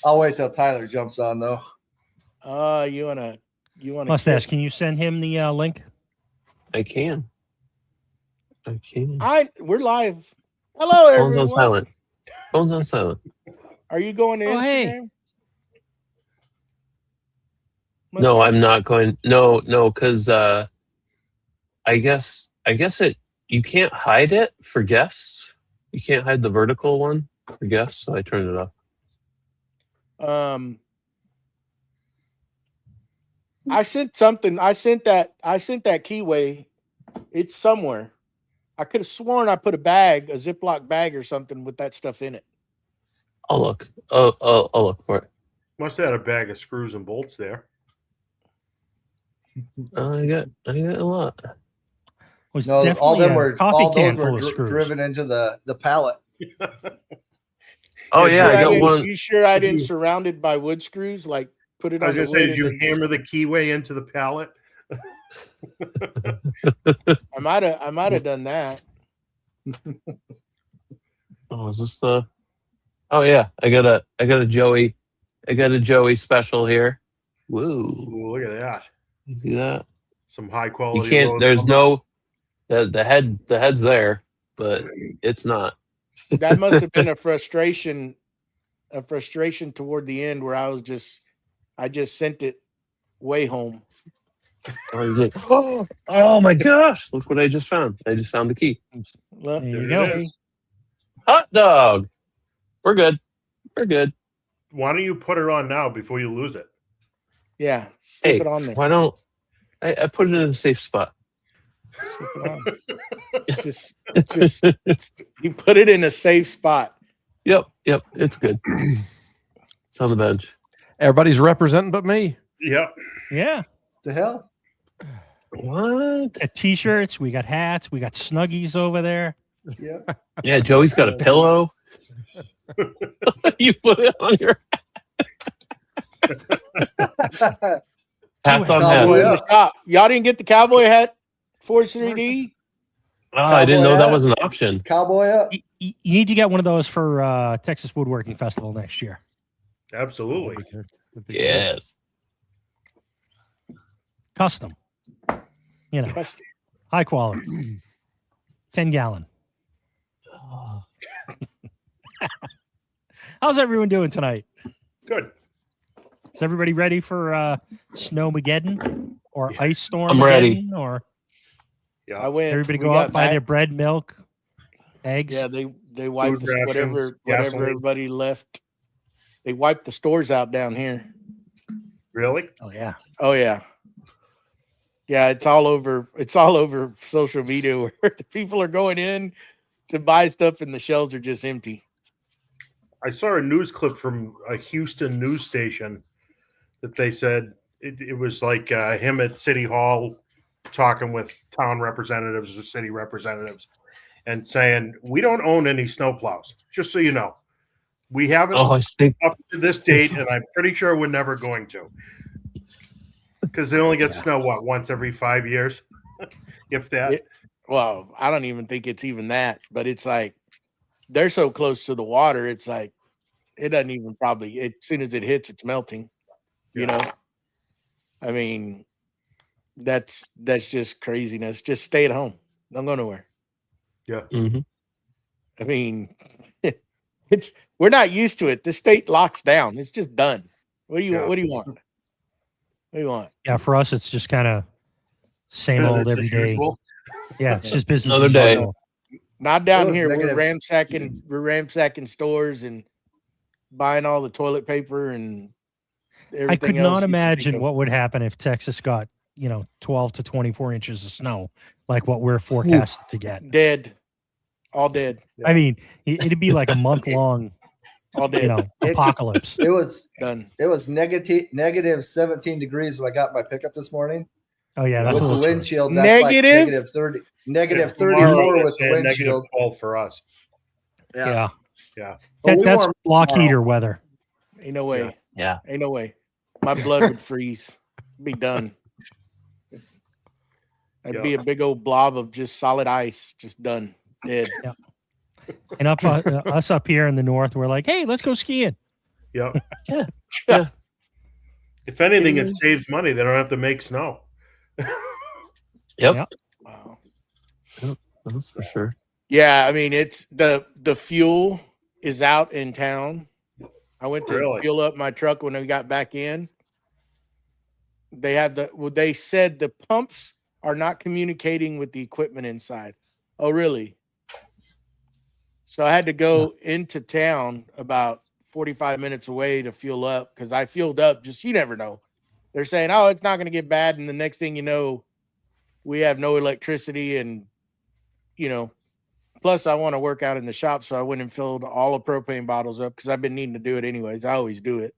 I'll wait till Tyler jumps on though. You wanna Mustache, can you send him the link? I can. We're live. Hello, everyone. Phone's on silent. Phone's on silent. Are you going to Instagram? Hey. No, I'm not going. No, because I guess you can't hide it for guests. You can't hide the vertical one for guests, so I turned it off. I sent something. I sent that keyway. It's somewhere. I could have sworn I put a Ziploc bag or something with that stuff in it. I'll look. I'll look for it. Must have had a bag of screws and bolts there. I got a lot. Was No, definitely all them a were coffee all can those full were of screws. driven into the pallet. Oh yeah, I got one. You sure I didn't surrounded by wood screws? Like put it I on was the going to say, wood did you and then hammer the keyway into the pallet? I might have done that. Oh, is this the? Oh yeah, I got a Joey special here. Woo! Ooh, look at that. You see that? Some high quality. You can't. rose There's lumber. no. The head's there, but it's not. That must have been a frustration toward the end where I just sent it way home. Oh my gosh! Look what I just found. I just found the key. Look, There you There go. it is. Hot dog. We're good. We're good. Why don't you put it on now before you lose it? Yeah, slip Hey, it on there. why don't I put it in a safe spot? Slip it on. just you put it in a safe spot. Yep. It's good. It's on the bench. Everybody's representing but me. Yep. Yeah. The hell? What? Got t-shirts, we got hats, we got snuggies over there. Yeah. Yeah, Joey's got a pillow. You put it on your hats on Cowboy hats. up. In the shop. Y'all didn't get the cowboy hat Force 3D? Oh, I didn't know Cowboy that hat. was an option. Cowboy up. You need to get one of those for Texas Woodworking Festival next year. Absolutely. Yes. Custom. You know, high quality. 10-gallon. How's everyone doing tonight? Good. Is everybody ready for Snowmageddon or Ice Storm? I'm ready. Or Yeah. I went. everybody we go got out, buy back- their bread, milk, eggs? Yeah, they wiped Food whatever rations, gasoline. everybody left. They wiped the stores out down here. Really? Oh, yeah. Oh yeah. Yeah, it's all over social media where the people are going in to buy stuff and the shelves are just empty. I saw a news clip from a Houston news station that they said it was like him at City Hall talking with town representatives or city representatives and saying, we don't own any snowplows, just so you know. We haven't Oh, I think up to this date, and I'm pretty sure we're never going to. Because they only get snow, once every 5 years? If that. Well, I don't even think it's even that, but it's like they're so close to the water, it's like it doesn't even probably as soon as it hits, it's melting. You know? I mean, that's just craziness. Just stay at home. Don't go nowhere. Yeah. Mhm. I mean, we're not used to it. The state locks down. It's just done. What do you want? What do you want? Yeah, for us, it's just kind of same old every day. Usual. Yeah, it's just business. Another as day. usual. Not It down was here. negative. We're ransacking stores and buying all the toilet paper and everything I could else not you can think imagine of. what would happen if Texas got 12 to 24 inches of snow, like what we're forecasted to get. Dead. All dead. I mean, it'd be like a month long, All dead. apocalypse. It was Done. negative 17 degrees when I got my pickup this morning. Oh yeah, that's With a the little wind chilly. chill, that's like Negative? negative 30, negative Yeah, tomorrow 34 they're with the saying wind negative chill. 12 for us. Yeah, Yeah. But we that's warm block tomorrow. heater weather. Ain't no way. Yeah. Ain't no way. My blood would freeze. Be done. I'd be a big old blob of just solid ice, just done, dead. And us up here in the north, we're like, hey, let's go skiing. Yeah. Yeah. Yeah. If anything, Kidding it me? saves money. They don't have to make snow. Yep. Yep. Wow. That's for sure. Yeah, I mean it's the fuel is out in town. I went to Really? fuel up my truck when I got back in. They said the pumps are not communicating with the equipment inside. Oh, really? So I had to go into town about 45 minutes away to fuel up because I fueled up. Just you never know. They're saying, "Oh, it's not going to get bad," and the next thing you know, we have no electricity, and plus I want to work out in the shop, so I went and filled all the propane bottles up because I've been needing to do it anyways. I always do it.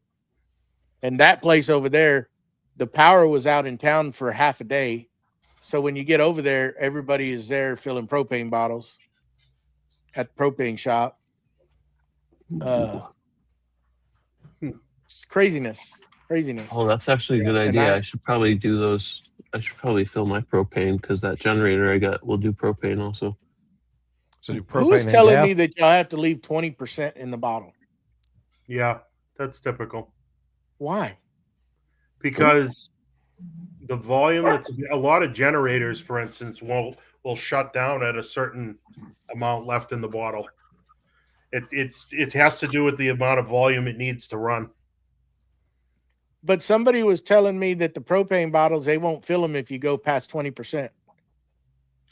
And that place over there, the power was out in town for half a day. So when you get over there, everybody is there filling propane bottles at the propane shop. It's craziness. Oh, that's actually a good And idea. I should probably do those. I should probably fill my propane because that generator I got will do propane also. So Who is propane and telling gas? me that y'all have to leave 20% in the bottle? Yeah, that's typical. Why? Because the volume that's a lot of generators, for instance, will shut down at a certain amount left in the bottle. It has to do with the amount of volume it needs to run. But somebody was telling me that the propane bottles, they won't fill them if you go past 20%.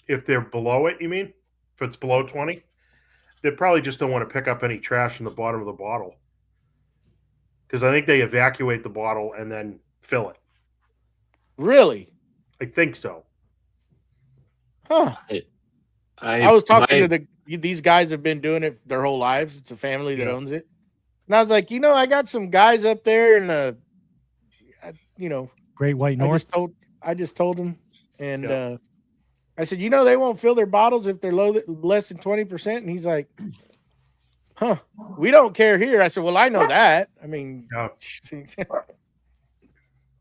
If they're below it, you mean? If it's below 20? They probably just don't want to pick up any trash in the bottom of the bottle. Because I think they evacuate the bottle and then fill it. Really? I think so. Huh. I was talking to these guys have been doing it their whole lives. It's a family that owns it. And I was like, I got some guys up there in the, Great White North. I just told them. And I said, they won't fill their bottles if they're less than 20%. And he's like, huh, we don't care here. I said, well, I know that. I mean, I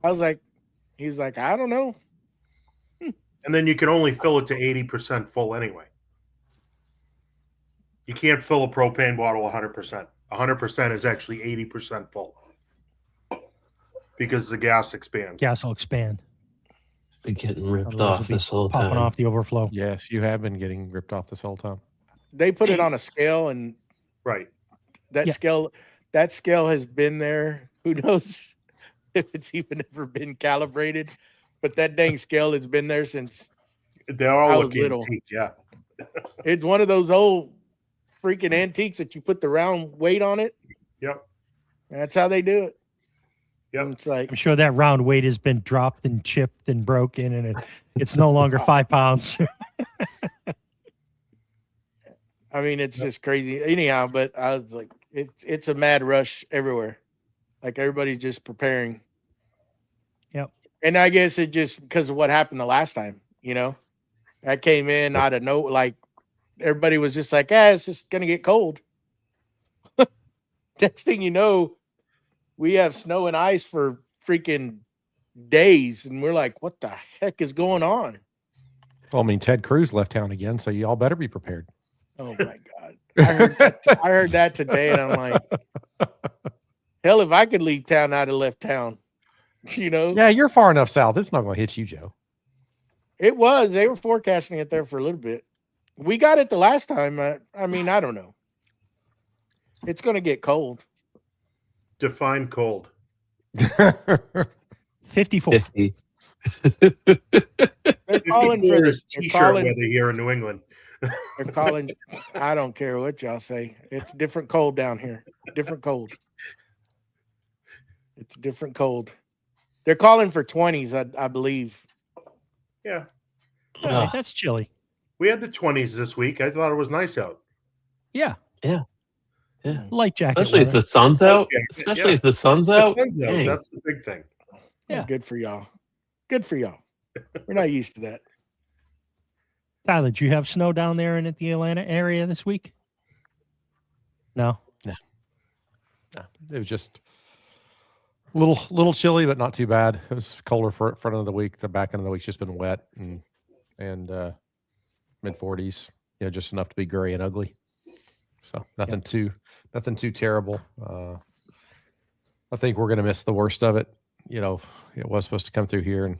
was like, he was like, I don't know. And then you can only fill it to 80% full anyway. You can't fill a propane bottle 100%. 100% is actually 80% full because the gas expands. Gas will expand. Been getting ripped Otherwise off it'll be this whole popping time. off the overflow. Yes, you have been getting ripped off this whole time. They put it on a scale, and Right. that scale has been there. Who knows if it's even ever been calibrated? But that dang scale has been there since They all I look was little. antique, yeah. It's one of those old freaking antiques that you put the round weight on it. Yep. That's how they do it. Yep. And it's like, I'm sure that round weight has been dropped and chipped and broken, and it's no longer 5 pounds. I mean, it's just crazy. Anyhow, but I was like, it's a mad rush everywhere. Like everybody's just preparing. Yep. And I guess it just because of what happened the last time, I came in out of no, like everybody was just like, it's just gonna get cold. Next thing you know, we have snow and ice for freaking days, and we're like, what the heck is going on? Well, I mean, Ted Cruz left town again, so y'all better be prepared. Oh my God. I heard that today, and I'm like, hell, if I could leave town, I'd have left town. Yeah, you're far enough south. It's not going to hit you, Joe. It was. They were forecasting it there for a little bit. We got it the last time. I mean, I don't know. It's going to get cold. Define cold. 54. 50. They're calling for the t-shirt weather here in New England. They're calling. I don't care what y'all say. It's different cold down here. Different cold. It's different cold. They're calling for 20s, I believe. Yeah. All right, that's chilly. We had the 20s this week. I thought it was nice out. Yeah. Yeah. Light jacket. Especially if weather. the sun's out. Yeah. Especially if the sun's out. The sun's out. Dang. That's the big thing. Yeah. Good for y'all. Good for y'all. We're not used to that. Tyler, did you have snow down there in the Atlanta area this week? No. No, it was just a little chilly, but not too bad. It was colder for front of the week. The back end of the week's just been wet and mid 40s. Just enough to be gray and ugly. So nothing too terrible. I think we're going to miss the worst of it. You know, it was supposed to come through here and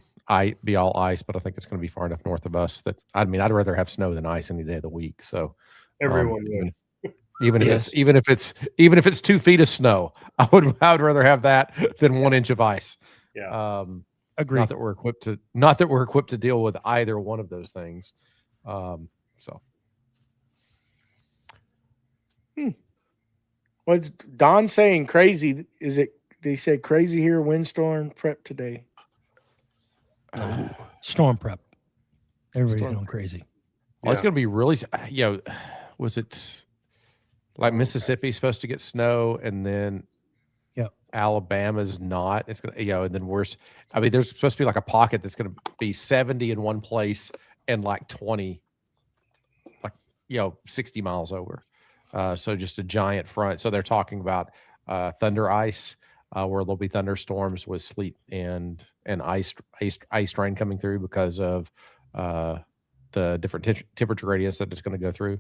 be all ice, but I think it's going to be far enough north of us that I'd rather have snow than ice any day of the week. So Everyone would. even Yes. if it's 2 feet of snow, I would rather have that than 1 inch of ice. Yeah. Agreed. Not that we're equipped to deal with either one of those things. So What's Don saying? Crazy? Is it? They said crazy here. Windstorm prep today. Storm prep. Everybody's Storm going crazy. well, it's going to be really. Was it like Mississippi's supposed to get snow and then Alabama's not? It's going to, and then worse. I mean, there's supposed to be like a pocket that's going to be 70 in one place and like 20, 60 miles over. So just a giant front. So they're talking about thunder ice, where there'll be thunderstorms with sleet and ice rain coming through because of the different temperature gradients that it's going to go through.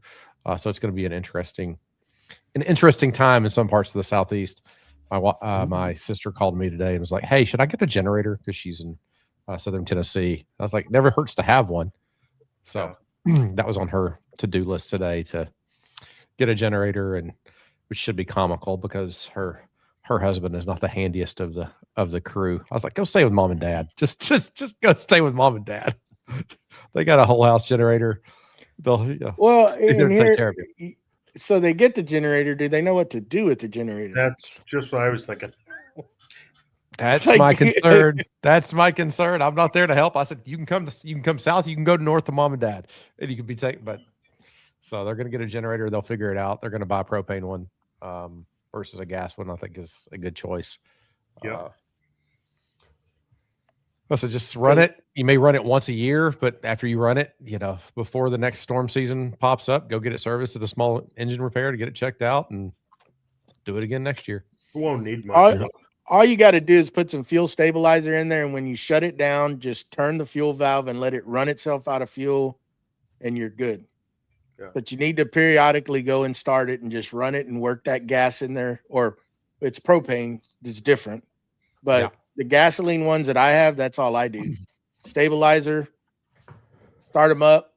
So it's going to be an interesting time in some parts of the Southeast. My sister called me today and was like, "Hey, should I get a generator?" Because she's in Southern Tennessee. I was like, "Never hurts to have one." So that was on her to-do list today to get a generator, and which should be comical because her husband is not the handiest of the crew. I was like, "Go stay with mom and dad. Just go stay with mom and dad." They got a whole house generator. They'll stay there to take care of you. So they get the generator. Do they know what to do with the generator? That's just what I was thinking. That's like- my concern. That's my concern. I'm not there to help. I said, you can come south. You can go north to mom and dad, and you can be taken. But so they're going to get a generator. They'll figure it out. They're going to buy a propane one versus a gas one. I think is a good choice. Yeah. So just run it. You may run it once a year, but after you run it, before the next storm season pops up, go get it serviced at a small engine repair to get it checked out and do it again next year. We won't need much. All you got to do is put some fuel stabilizer in there, and when you shut it down, just turn the fuel valve and let it run itself out of fuel, and you're good. Yeah. But you need to periodically go and start it and just run it and work that gas in there, or it's propane. It's different, but the gasoline ones that I have, that's all I do. Stabilizer, start them up,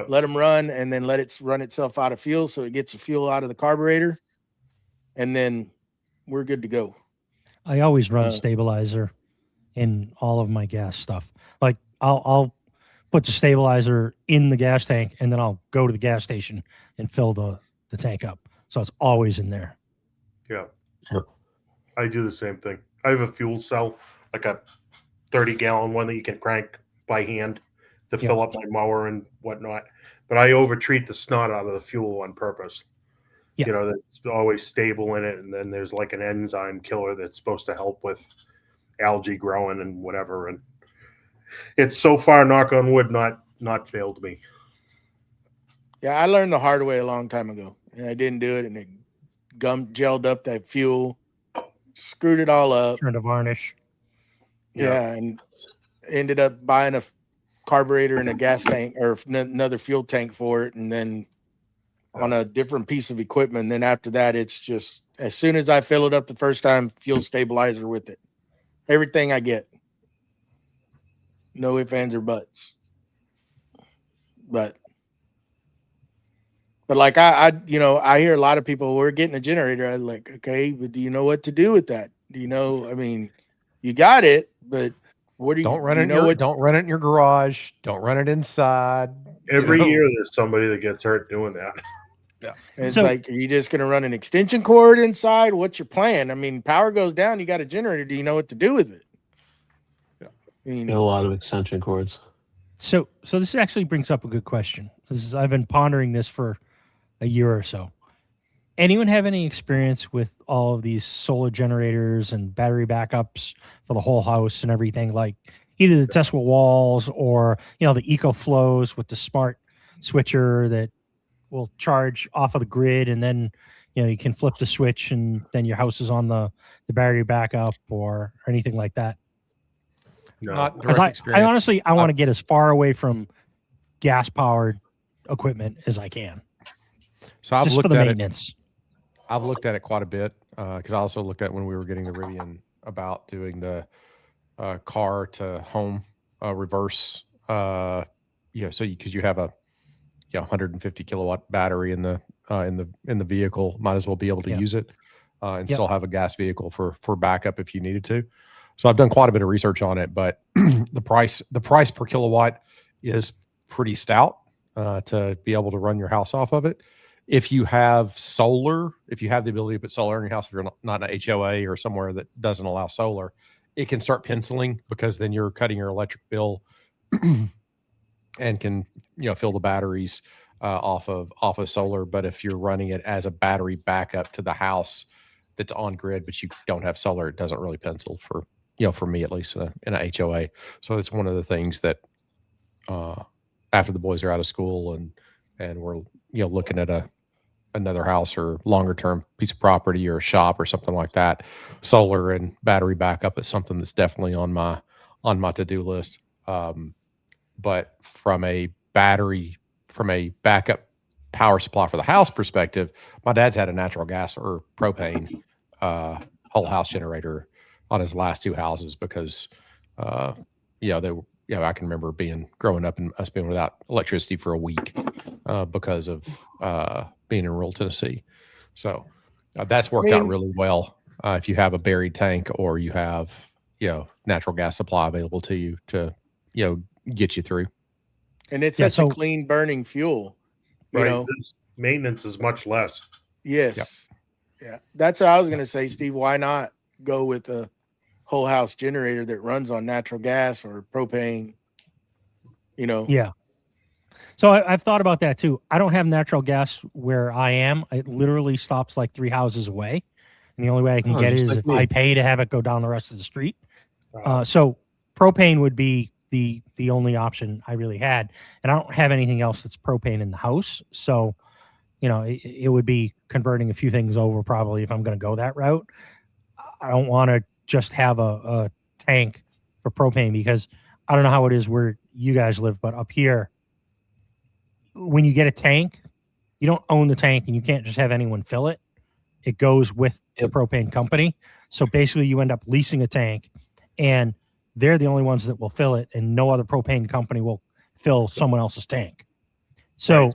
let them run, and then let it run itself out of fuel so it gets the fuel out of the carburetor, and then we're good to go. I always run stabilizer in all of my gas stuff. Like I'll put the stabilizer in the gas tank, and then I'll go to the gas station and fill the tank up. So it's always in there. Yeah. I do the same thing. I have a fuel cell, like a 30-gallon one that you can crank by hand to fill up my mower and whatnot. But I overtreat the snot out of the fuel on purpose. Yeah. That's always stable in it. And then there's like an enzyme killer that's supposed to help with algae growing and whatever. And it's so far, knock on wood, not failed me. Yeah, I learned the hard way a long time ago, and I didn't do it, and it gelled up that fuel, screwed it all up. Turned to varnish. Yeah, and ended up buying a carburetor and a gas tank or another fuel tank for it, and then on a different piece of equipment. And then after that, it's just as soon as I fill it up the first time, fuel stabilizer with it. Everything I get. No ifs, ands, or buts. But like I hear a lot of people, we're getting a generator. I'm like, okay, but do you know what to do with that? Do you know? I mean, you got it, but what do you? Don't run it in your garage. Don't run it inside. Every year, there's somebody that gets hurt doing that. Yeah, and it's like, are you just going to run an extension cord inside? What's your plan? I mean, power goes down. You got a generator. Do you know what to do with it? A lot of extension cords. So this actually brings up a good question. I've been pondering this for a year or so. Anyone have any experience with all of these solar generators and battery backups for the whole house and everything, like either the Tesla walls or, the EcoFlows with the smart switcher that will charge off of the grid, and then, you can flip the switch and then your house is on the battery backup or anything like that? No. Not direct I experience. honestly, I want to get as far away from gas-powered equipment as I can. So I've just for looked the at maintenance. I've looked at it quite a bit. because I also looked at when we were getting the Rivian about doing the car to home reverse. So because you have a 150 kilowatt battery in the vehicle, might as well be able to use it and still have a gas vehicle for backup if you needed to. So I've done quite a bit of research on it, but the price per kilowatt is pretty stout to be able to run your house off of it. If you have solar, if you have the ability to put solar in your house, if you're not in a HOA or somewhere that doesn't allow solar, it can start penciling, because then you're cutting your electric bill and can fill the batteries off of solar. But if you're running it as a battery backup to the house that's on grid, but you don't have solar, it doesn't really pencil for me, at least in a HOA. So it's one of the things that after the boys are out of school and we're looking at another house or longer term piece of property or a shop or something like that, solar and battery backup is something that's definitely on my to-do list. But from a backup power supply for the house perspective, my dad's had a natural gas or propane whole house generator on his last two houses because I can remember growing up and us being without electricity for a week because of being in rural Tennessee. So that's worked out really well if you have a buried tank or you have natural gas supply available to you to get you through. And it's such a clean burning fuel. Maintenance is much less. Yes. Yep. Yeah. That's what I was going to say, Steve. Why not go with a whole house generator that runs on natural gas or propane? Yeah. So I've thought about that too. I don't have natural gas where I am. It literally stops like 3 houses away. And the only way I can get it is if I pay to have it go down the rest of the street. So propane would be the only option I really had. And I don't have anything else that's propane in the house. So, it would be converting a few things over probably if I'm going to go that route. I don't want to just have a tank for propane, because I don't know how it is where you guys live, but up here, when you get a tank, you don't own the tank and you can't just have anyone fill it. It goes with the propane company. So basically you end up leasing a tank and they're the only ones that will fill it, and no other propane company will fill someone else's tank. So,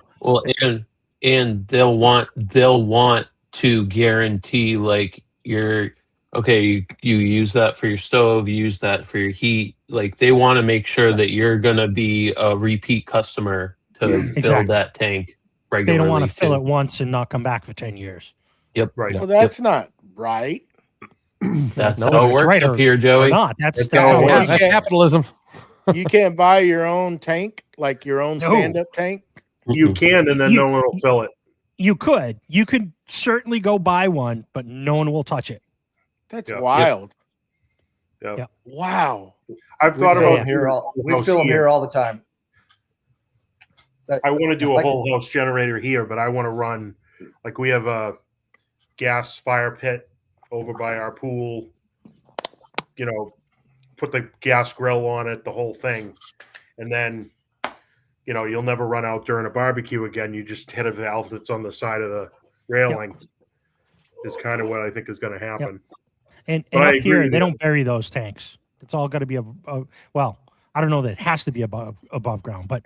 and they'll want to guarantee like you use that for your stove, you use that for your heat. Like they want to make sure that you're going to be a repeat customer to fill that tank regularly. They don't want to fill it once and not come back for 10 years. Yep. Right. Well, that's not right. That's how it works up here, Joey. Not. That's capitalism. You can't buy your own tank, like your own stand-up tank. You can, and then no one will fill it. You could certainly go buy one, but no one will touch it. That's wild. Yeah. Wow. I've thought about we fill them here all the time. I want to do a whole house generator here, but I want to run, like we have a gas fire pit over by our pool, put the gas grill on it, the whole thing. And then, you'll never run out during a barbecue again. You just hit a valve that's on the side of the railing is kind of what I think is going to happen. And up here, they don't bury those tanks. It's all got to be well, I don't know that it has to be above ground, but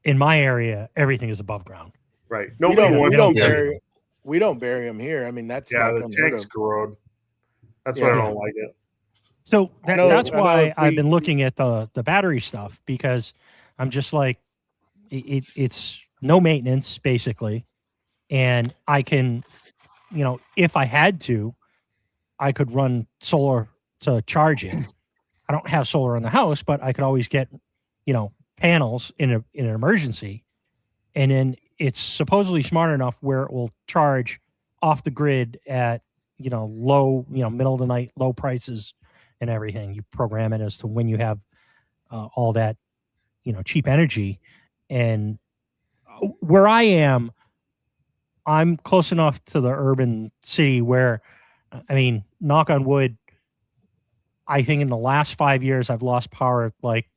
in my area, everything is above ground. Right. We don't bury them here. I mean, that's the tanks corrode. That's why I don't like it. So that's why I've been looking at the battery stuff, because I'm just like, it's no maintenance basically, and I can, if I had to, I could run solar to charge it. I don't have solar in the house, but I could always get, panels in an emergency, and then it's supposedly smart enough where it will charge off the grid at low, middle of the night, low prices and everything. You program it as to when you have all that, cheap energy. And where I am, I'm close enough to the urban city where, I mean, knock on wood, I think in the last 5 years, I've lost power like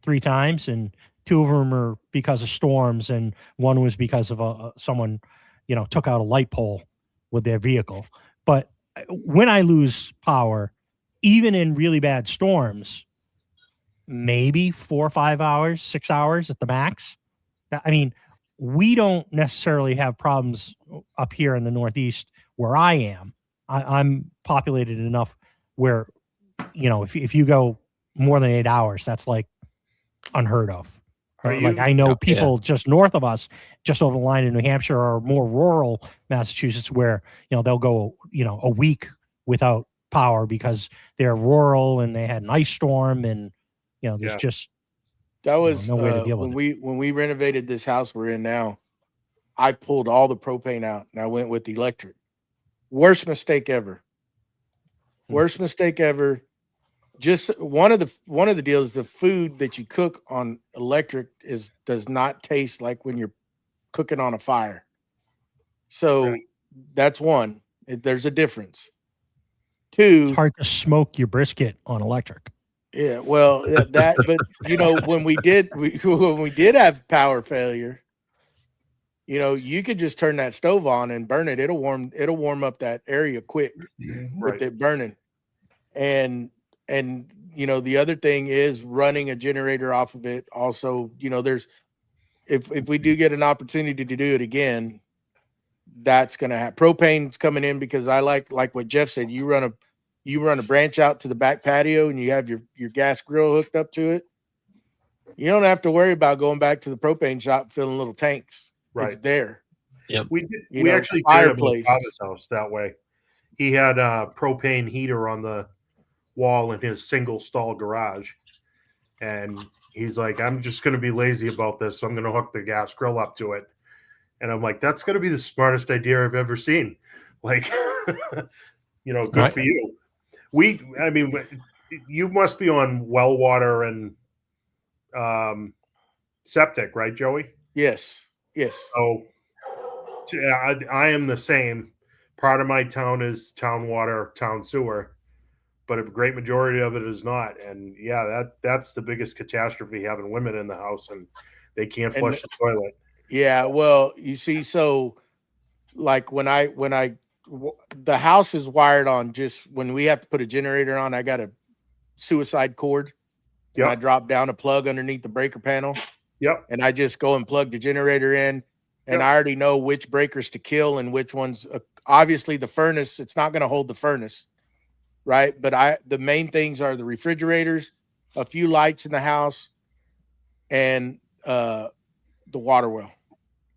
3 times, and 2 of them are because of storms, and one was because of someone, took out a light pole with their vehicle. But when I lose power, even in really bad storms, maybe 4 or 5 hours, 6 hours at the max. I mean, we don't necessarily have problems up here in the Northeast where I am. I'm populated enough where, you know, if you go more than 8 hours, that's like unheard of. Like I know people just north of us, just over the line in New Hampshire, or more rural Massachusetts, where, you know, they'll go, you know, a week without power because they're rural and they had an ice storm, and, you know, there's just that was no way to deal with it. When we renovated this house we're in now, I pulled all the propane out and I went with electric. Worst mistake ever. Worst mistake ever. Just one of the deals, the food that you cook on electric does not taste like when you're cooking on a fire. So that's one. There's a difference. Two, it's hard to smoke your brisket on electric. Yeah, well, but you know, when we did have power failure, you know, you could just turn that stove on and burn it. It'll warm up that area quick with it burning. And you know, the other thing is running a generator off of it. Also, you know, if we do get an opportunity to do it again, that's going to have propane's coming in, because I like what Jeff said. You run a branch out to the back patio and you have your gas grill hooked up to it. You don't have to worry about going back to the propane shop filling little tanks. Right. It's there. Yep. We actually did it at my father's house that way. He had a propane heater on the wall in his single stall garage, and he's like, I'm just going to be lazy about this, so I'm going to hook the gas grill up to it. And I'm like, that's going to be the smartest idea I've ever seen. Like, you know, good for you. I mean, you must be on well water and septic, right, Joey? Yes. So I am the same. Part of my town is town water, town sewer, but a great majority of it is not. And yeah, that's the biggest catastrophe, having women in the house and they can't flush the toilet. Yeah, well, you see, so like when the house is wired on, just when we have to put a generator on, I got a suicide cord. And I drop down a plug underneath the breaker panel. Yep. And I just go and plug the generator in, and I already know which breakers to kill and which ones. Obviously, the furnace, it's not going to hold the furnace, right? But the main things are the refrigerators, a few lights in the house, and the water well.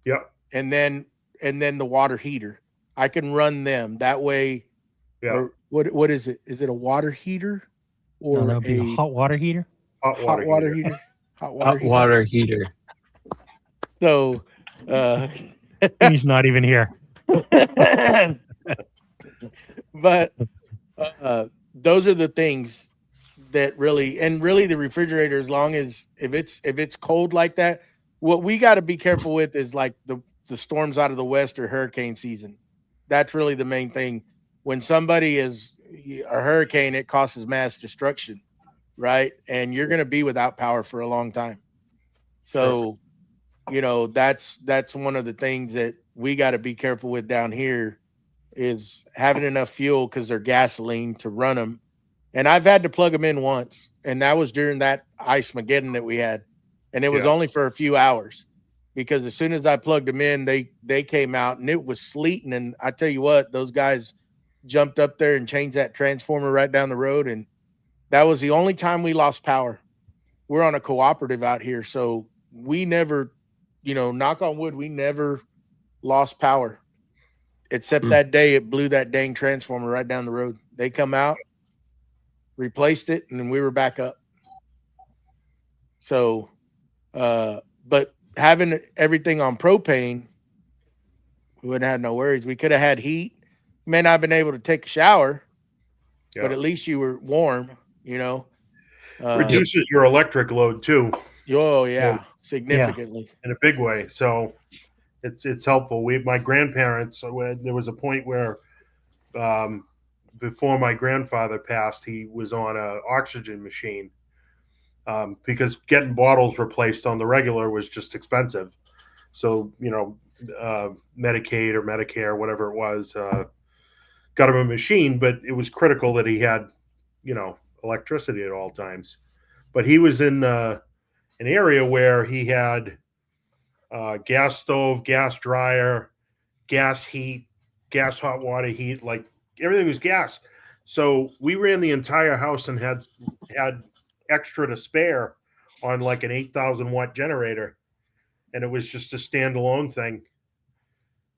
Yep. And then the water heater. I can run them that way. Yeah. Or what is it? Is it a water heater or that would be a hot water heater? Hot water heater. Hot water heater. So he's not even here. But those are the things that really the refrigerator, as long as if it's cold like that, what we got to be careful with is like the storms out of the west or hurricane season. That's really the main thing. When somebody is a hurricane, it causes mass destruction, right? And you're going to be without power for a long time. So, you know, that's one of the things that we got to be careful with down here, is having enough fuel, because they're gasoline, to run them. And I've had to plug them in once, and that was during that ice Mageddon that we had. And it was only for a few hours, because as soon as I plugged them in, they came out and it was sleeting. And I tell you what, those guys jumped up there and changed that transformer right down the road. And that was the only time we lost power. We're on a cooperative out here, so we never, you know, knock on wood, we never lost power, except that day it blew that dang transformer right down the road. They come out, replaced it, and then we were back up. So, but having everything on propane, we wouldn't have no worries. We could have had heat. May not have been able to take a shower, but at least you were warm, you know. Reduces your electric load too. Oh yeah, significantly in a big way. So it's helpful. My grandparents, there was a point where before my grandfather passed, he was on an oxygen machine because getting bottles replaced on the regular was just expensive. So, you know, Medicaid or Medicare, whatever it was, got him a machine, but it was critical that he had, electricity at all times. But he was in an area where he had gas stove, gas dryer, gas heat, gas hot water heat, like everything was gas. So we ran the entire house and had extra to spare on like an 8,000 watt generator, and it was just a standalone thing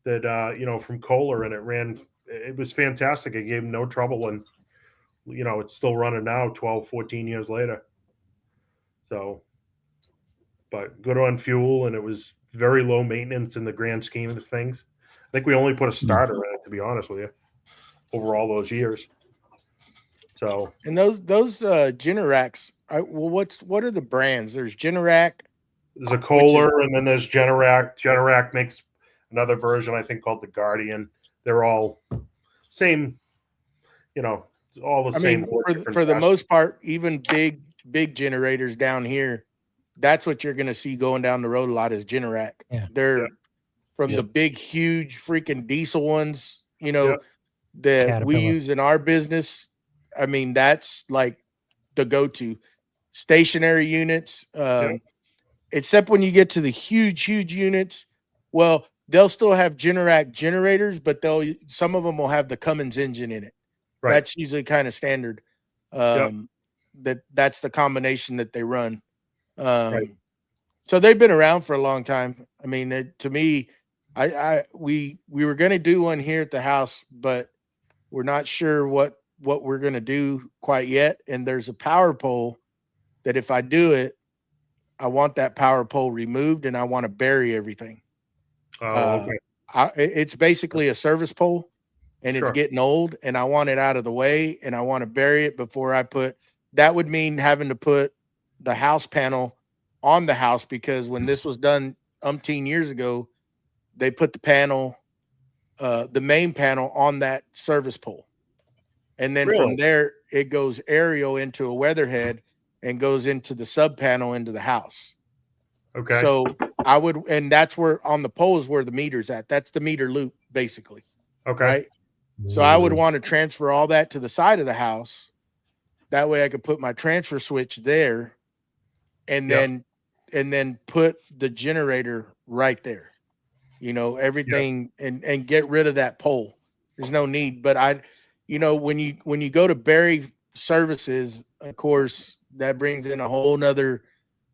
that from Kohler, and it ran. It was fantastic. It gave him no trouble, and it's still running now 12, 14 years later. So, but good on fuel, and it was very low maintenance in the grand scheme of the things. I think we only put a starter in it, to be honest with you, over all those years. So, And those Generacs, what are the brands? There's Generac. there's a Kohler, and then there's Generac. Generac makes another version, I think, called the Guardian. They're all same, all the same. For the most part, even big generators down here, that's what you're going to see going down the road a lot is Generac. Yeah. They're from the big, huge freaking diesel ones, that Caterpillar. we use in our business. I mean, that's like the go-to stationary units. Except when you get to the huge units, well, they'll still have Generac generators, but some of them will have the Cummins engine in it. Right. That's usually kind of standard. That's the combination that they run. So they've been around for a long time. I mean, to me, we were going to do one here at the house, but we're not sure what we're going to do quite yet. And there's a power pole that if I do it, I want that power pole removed and I want to bury everything. Okay. It's basically a service pole, and it's getting old, and I want it out of the way, and I want to bury it before I put. That would mean having to put the house panel on the house, because when this was done umpteen years ago, they put the panel, the main panel, on that service pole, and then from there it goes aerial into a weatherhead and goes into the sub panel into the house. Okay. So I would, and that's where on the pole is where the meter's at. That's the meter loop, basically. Okay. Right. So I would want to transfer all that to the side of the house. That way I could put my transfer switch there and then put the generator right there, everything and get rid of that pole. There's no need, but when you go to bury services, of course, that brings in a whole nother.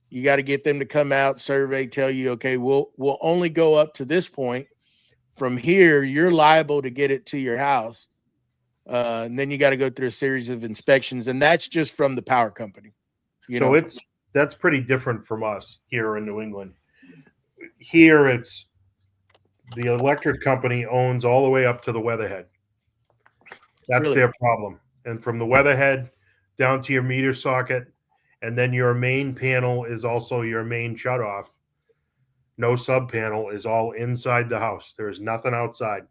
You got to get them to come out, survey, tell you, okay, we'll only go up to this point. From here, you're liable to get it to your house. And then you got to go through a series of inspections, and that's just from the power company. So that's pretty different from us here in New England. Here, it's the electric company owns all the way up to the weatherhead. That's their problem. And from the weatherhead down to your meter socket, and then your main panel is also your main shutoff. No sub panel, is all inside the house. There's nothing outside.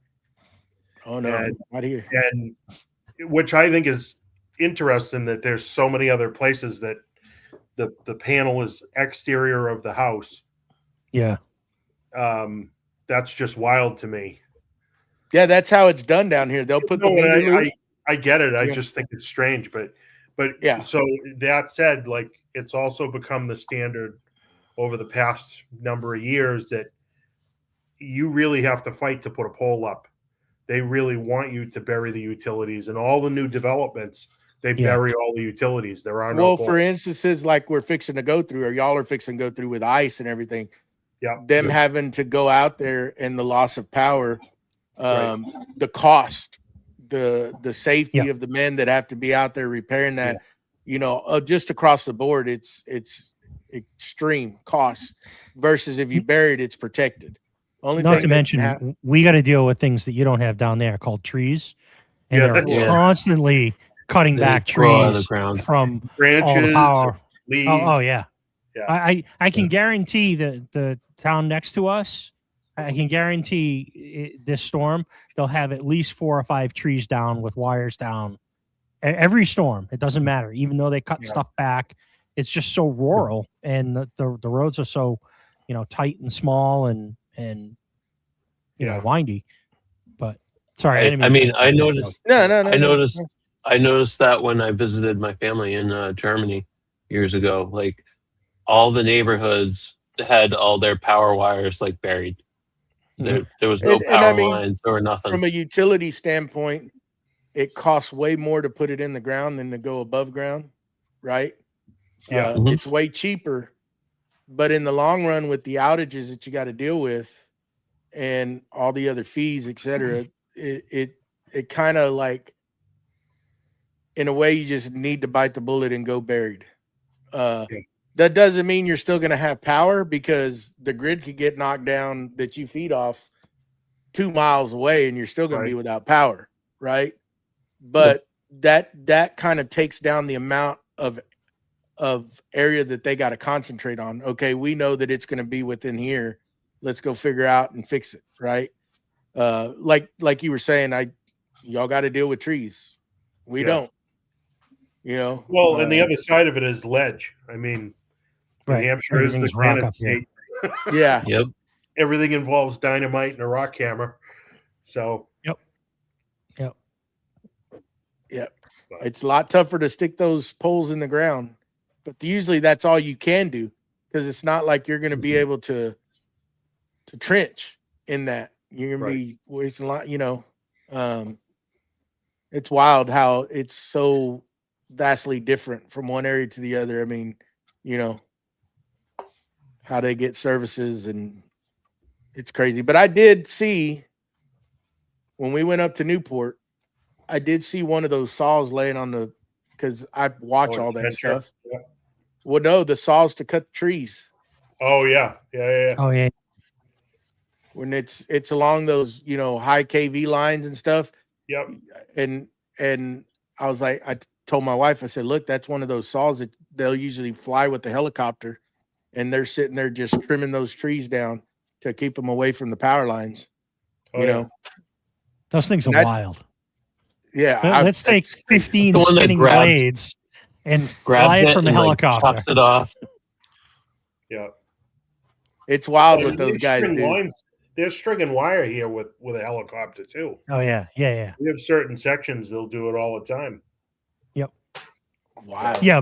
Oh no, not here. And which I think is interesting, that there's so many other places that the panel is exterior of the house. Yeah. That's just wild to me. Yeah, that's how it's done down here. They'll put I get it. I just think it's strange, but yeah. So that said, like, it's also become the standard over the past number of years that you really have to fight to put a pole up. They really want you to bury the utilities, and all the new developments, they bury all the utilities. There are no for instances like we're fixing to go through, or y'all are fixing to go through with ice and everything. Yeah. Them having to go out there and the loss of power, the cost, the safety of the men that have to be out there repairing that, just across the board, it's extreme costs versus if you bury it, it's protected. Not to mention, we got to deal with things that you don't have down there called trees, and they're constantly cutting back trees from branches, all the power. Leaves. Oh yeah. I can guarantee that the town next to us, I can guarantee this storm, they'll have at least 4 or 5 trees down with wires down. Every storm, it doesn't matter. Even though they cut stuff back, it's just so rural, and the roads are so, tight and small and windy. But Sorry, I didn't mean to mean, cut I you off. noticed. No. I noticed that when I visited my family in Germany years ago, like all the neighborhoods had all their power wires like buried. There was no And power I mean, lines or nothing. from a utility standpoint, it costs way more to put it in the ground than to go above ground, right? Yeah. Mhm. It's way cheaper, but in the long run, with the outages that you got to deal with and all the other fees, et cetera, it kind of like, in a way, you just need to bite the bullet and go buried. Yeah. That doesn't mean you're still going to have power, because the grid could get knocked down that you feed off 2 miles away and you're still going to be Right. without power, right? But that kind of takes down the amount of area that they got to concentrate on. Okay, we know that it's going to be within here. Let's go figure out and fix it, right? Like you were saying, y'all got to deal with trees. We Yeah. don't. You know. Well, and the other side of it is ledge. I mean, New Right. Hampshire is the Everything's rock granite up here. state. Yeah. Yep. Everything involves dynamite and a rock hammer. So It's a lot tougher to stick those poles in the ground, but usually that's all you can do, because it's not like you're going to be able to trench in that. You're going to be wasting a lot, you know. It's wild how it's so vastly different from one area to the other. I mean, you know, how they get services, and it's crazy. But I did see, when we went up to Newport, I did see one of those saws laying on the, because I watch all that trencher. stuff. Yeah. Well, no, the saws to cut trees. Oh yeah. Oh yeah. When it's along those, you know, high KV lines and stuff. Yep. And I was like, I told my wife, I said, look, that's one of those saws that they'll usually fly with the helicopter, and they're sitting there just trimming those trees down to keep them away from the power lines. Oh, You yeah. know, Those things are That's- wild. yeah. Let's take 15 The one that spinning grabs- blades and fly Grabs it it from a and like helicopter. chops it off. Yeah. It's wild Well, what those they guys string do. lines- They're stringing wire here with a helicopter too. Oh yeah. We have certain sections they'll do it all the time. Wow. Yeah,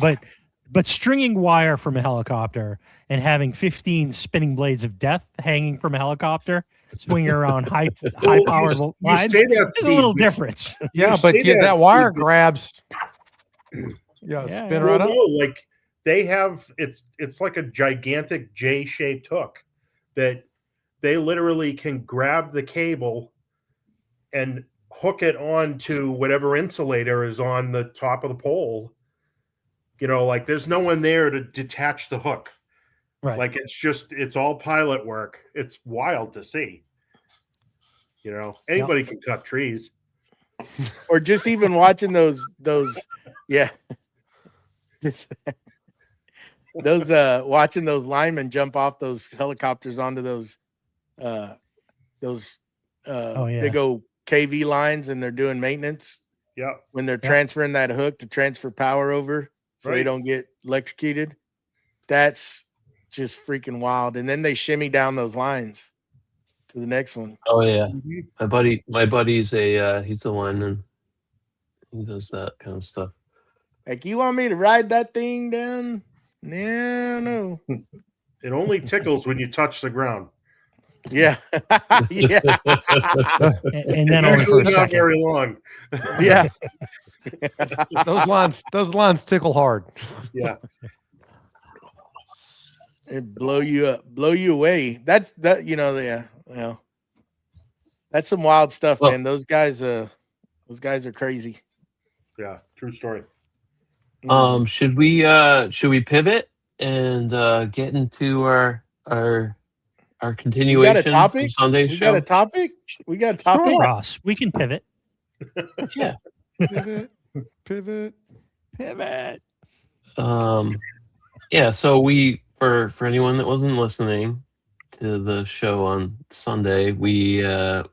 but stringing wire from a helicopter and having 15 spinning blades of death hanging from a helicopter swinging around high powered You lines. say that, There's a little Steve, difference. Yeah, say but that, that wire Steve. grabs. Yeah, Yeah, spin yeah. right up. No, like they have it's like a gigantic J-shaped hook that they literally can grab the cable and hook it onto whatever insulator is on the top of the pole. You know, like there's no one there to detach the hook. Right. Like it's all pilot work. It's wild to see. You know, anybody can cut trees. Or just even watching those yeah. Just those watching those linemen jump off those helicopters onto those yeah. big old KV lines, and they're doing maintenance Yeah. when they're Yeah. transferring that hook to transfer power over so they Right. don't get electrocuted. That's just freaking wild. And then they shimmy down those lines to the next one. Oh yeah. Mhm. My buddy's he's a lineman. He does that kind of stuff. Like, you want me to ride that thing down? No. It only tickles when you touch the ground. Yeah. Yeah. And then only for Usually a not second. very long. Yeah. Those lines tickle hard. Yeah. It blow you up, blow you away. That's that, you know, yeah. Well, that's some wild stuff, Well- man. Those guys are crazy. Yeah. True story. Should we pivot and get into our continuation topic? of Sunday's We show? got a topic? We got a Sure, topic? Ross. We can pivot. Yeah. Pivot. Yeah, so we for anyone that wasn't listening to the show on Sunday, we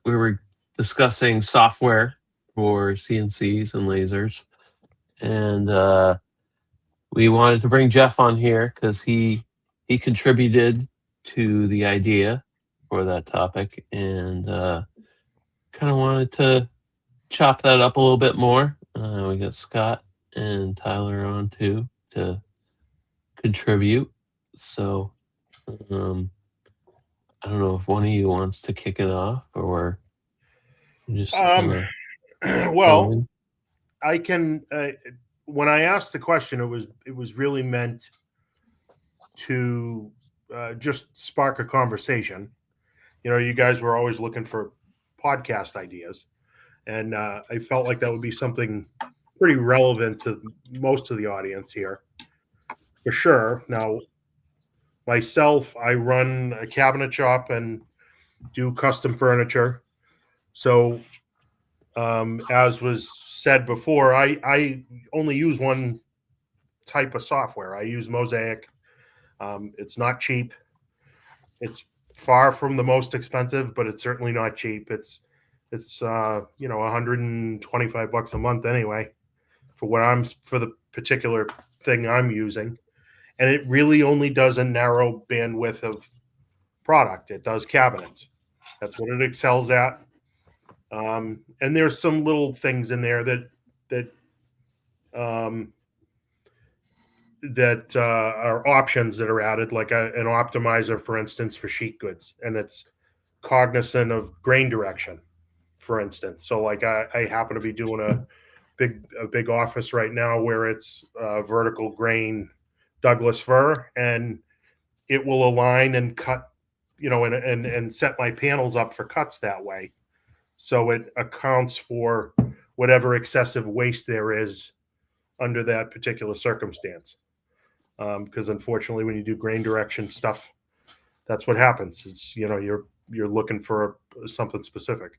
were discussing software for CNCs and lasers, and we wanted to bring Jeff on here because he contributed to the idea for that topic, and kind of wanted to chop that up a little bit more. We got Scott and Tyler on too to contribute. So I don't know if one of you wants to kick it off or just Well, going. I can. When I asked the question, it was really meant to just spark a conversation. You know, you guys were always looking for podcast ideas, and I felt like that would be something pretty relevant to most of the audience here, for sure. Now, myself, I run a cabinet shop and do custom furniture. So, as was said before, I only use one type of software. I use Mosaic. It's not cheap. It's far from the most expensive, but it's certainly not cheap. It's $125 a month anyway for the particular thing I'm using, and it really only does a narrow bandwidth of product. It does cabinets. That's what it excels at. And there's some little things in there that are options that are added, like an optimizer, for instance, for sheet goods, and it's cognizant of grain direction, for instance. So, like, I happen to be doing a big office right now where it's vertical grain Douglas fir, and it will align and cut, and set my panels up for cuts that way. So it accounts for whatever excessive waste there is under that particular circumstance. Because unfortunately, when you do grain direction stuff, that's what happens. It's, you're looking for something specific.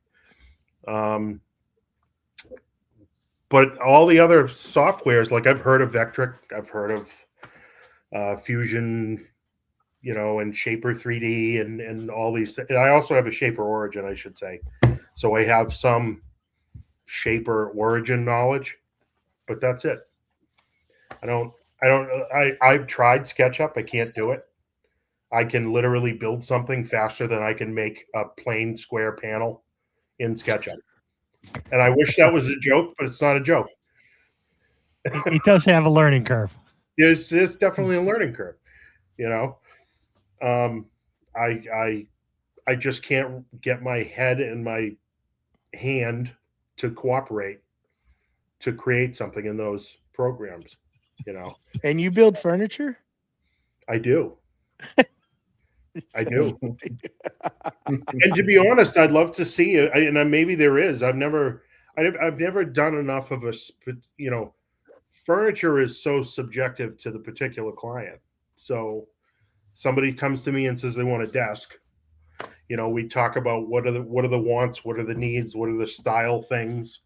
But all the other softwares, like I've heard of Vectric, I've heard of Fusion, and Shaper 3D and all these. I also have a Shaper Origin, I should say. So I have some Shaper Origin knowledge, but that's it. I've tried SketchUp. I can't do it. I can literally build something faster than I can make a plain square panel in SketchUp. And I wish that was a joke, but it's not a joke. It does have a learning curve. There's definitely a learning curve, I just can't get my head and my hand to cooperate to create something in those programs, And you build furniture? I do. I do. And to be honest, I'd love to see it. And maybe there is. I've never done enough of furniture is so subjective to the particular client. So somebody comes to me and says they want a desk. We talk about what are the wants, what are the needs, what are the style things.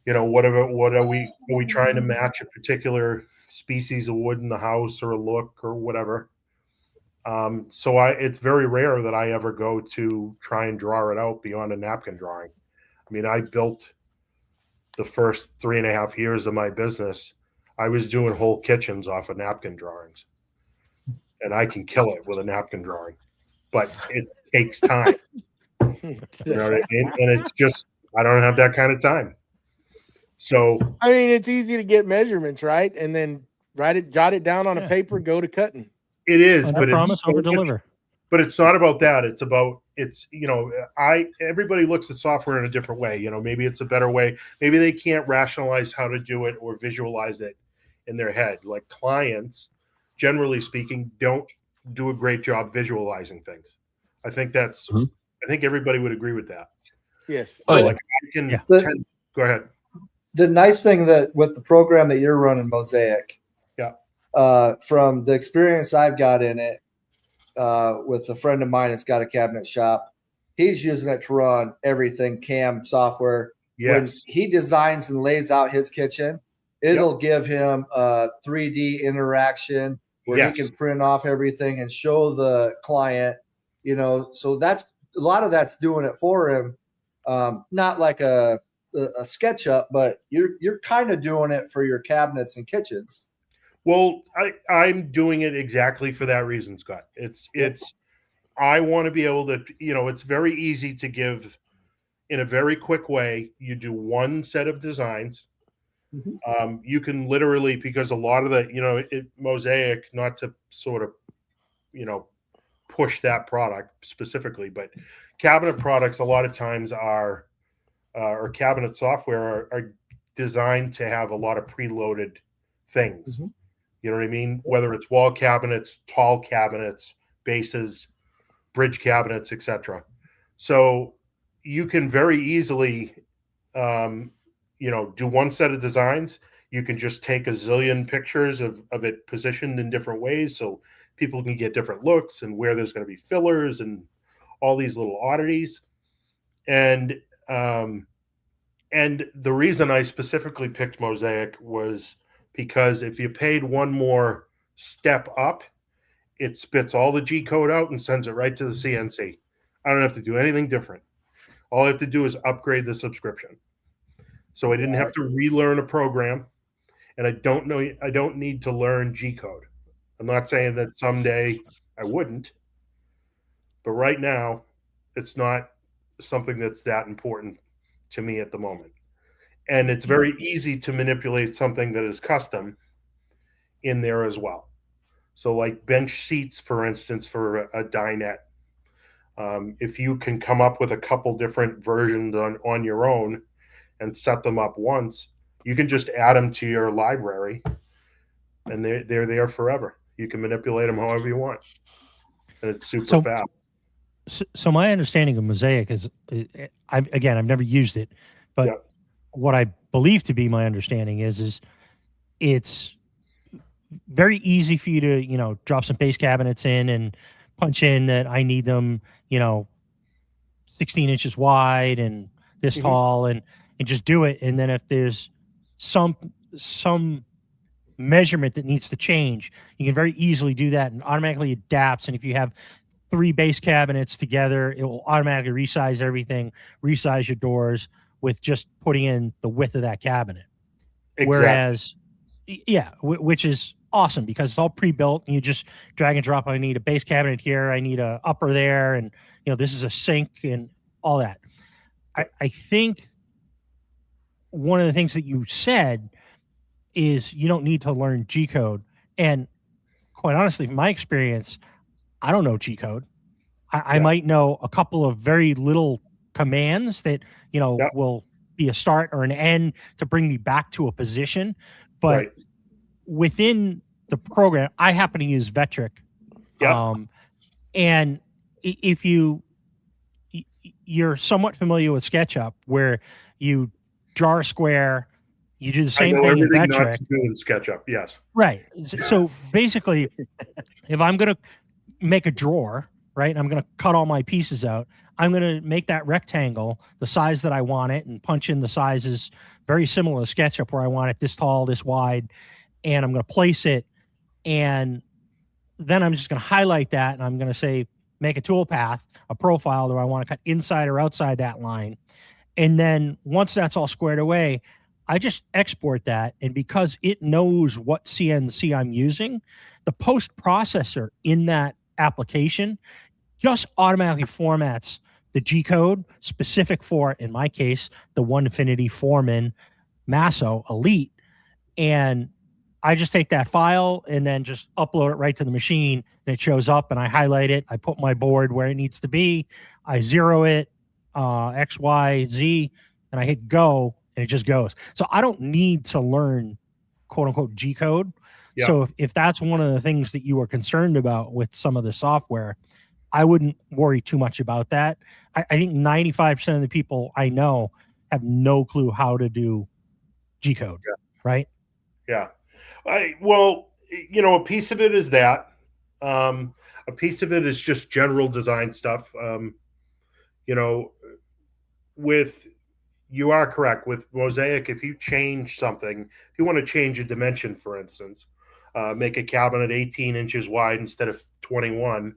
What are we trying to match a particular species of wood in the house or a look or whatever. So it's very rare that I ever go to try and draw it out beyond a napkin drawing. I mean, I built the first 3.5 years of my business. I was doing whole kitchens off of napkin drawings, and I can kill it with a napkin drawing, but it takes time. You know what I mean? And it's just, I don't have that kind of time. So, I mean, it's easy to get measurements, right? And then jot it down on a paper, go to cutting. It is, Under promise, over deliver. But it's not about that. It's about everybody looks at software in a different way. Maybe it's a better way. Maybe they can't rationalize how to do it or visualize it in their head. Like, clients, generally speaking, don't do a great job visualizing things. I think I think everybody would agree with that. Yes. So, like, go ahead. The nice thing that with the program that you're running, Mosaic, from the experience I've got in it, with a friend of mine that's got a cabinet shop, he's using it to run everything CAM software. Yes. When he designs and lays out his kitchen, it'll give him a 3D interaction where he can print off everything and show the client, so that's a lot of that's doing it for him. Not like a SketchUp, but you're kind of doing it for your cabinets and kitchens. Well, I'm doing it exactly for that reason, Scott. It's I want to be able to, it's very easy to give in a very quick way. You do one set of designs. You can literally, because a lot of the, Mosaic, not to sort of, push that product specifically, but cabinet products a lot of times are, or cabinet software are designed to have a lot of preloaded things. You know what I mean? Whether it's wall cabinets, tall cabinets, bases, bridge cabinets, etc. So you can very easily, do one set of designs. You can just take a zillion pictures of it positioned in different ways, so people can get different looks and where there's going to be fillers and all these little oddities. And the reason I specifically picked Mosaic was because if you paid one more step up, it spits all the G code out and sends it right to the CNC. I don't have to do anything different. All I have to do is upgrade the subscription. So I didn't have to relearn a program, and I don't need to learn G code. I'm not saying that someday I wouldn't, but right now it's not something that's that important to me at the moment. And it's very easy to manipulate something that is custom in there as well. So like bench seats, for instance, for a dinette, if you can come up with a couple different versions on your own and set them up once, you can just add them to your library, and they're there forever. You can manipulate them however you want, and it's super fast. So my understanding of Mosaic is, I've never used it, but what I believe to be my understanding is it's very easy for you to, drop some base cabinets in and punch in that I need them, 16 inches wide and this tall, and just do it. And then if there's some measurement that needs to change, you can very easily do that and automatically adapts. And if you have 3 base cabinets together, it will automatically resize everything, resize your doors with just putting in the width of that cabinet. Exactly. Whereas, which is awesome because it's all pre-built and you just drag and drop. I need a base cabinet here. I need a upper there. And, this is a sink and all that. I think one of the things that you said is you don't need to learn G code. And quite honestly, from my experience, I don't know G code. I might know a couple of very little commands that, will be a start or an end to bring me back to a position. But within the program, I happen to use Vectric. And if you're somewhat familiar with SketchUp, where you draw a square, you do the same thing in Vectric. Not to do in SketchUp, yes. Right. So basically, if I'm going to make a drawer, right, I'm going to cut all my pieces out, I'm going to make that rectangle the size that I want it and punch in the sizes very similar to SketchUp, where I want it this tall, this wide, and I'm going to place it. And then I'm just going to highlight that, and I'm going to say, make a tool path, a profile that I want to cut inside or outside that line. And then once that's all squared away, I just export that. And because it knows what CNC I'm using, the post processor in that application just automatically formats the G code specific for, in my case, the One Infinity Foreman Masso Elite. And I just take that file and then just upload it right to the machine, and it shows up, and I highlight it. I put my board where it needs to be. I zero it, X, Y, Z, and I hit go, and it just goes. So I don't need to learn quote unquote G code. Yeah. So if that's one of the things that you were concerned about with some of the software, I wouldn't worry too much about that. I think 95% of the people I know have no clue how to do G code, right? Yeah. A piece of it is that. A piece of it is just general design stuff. You are correct with Mosaic. If you change something, if you want to change a dimension, for instance, make a cabinet 18 inches wide instead of 21,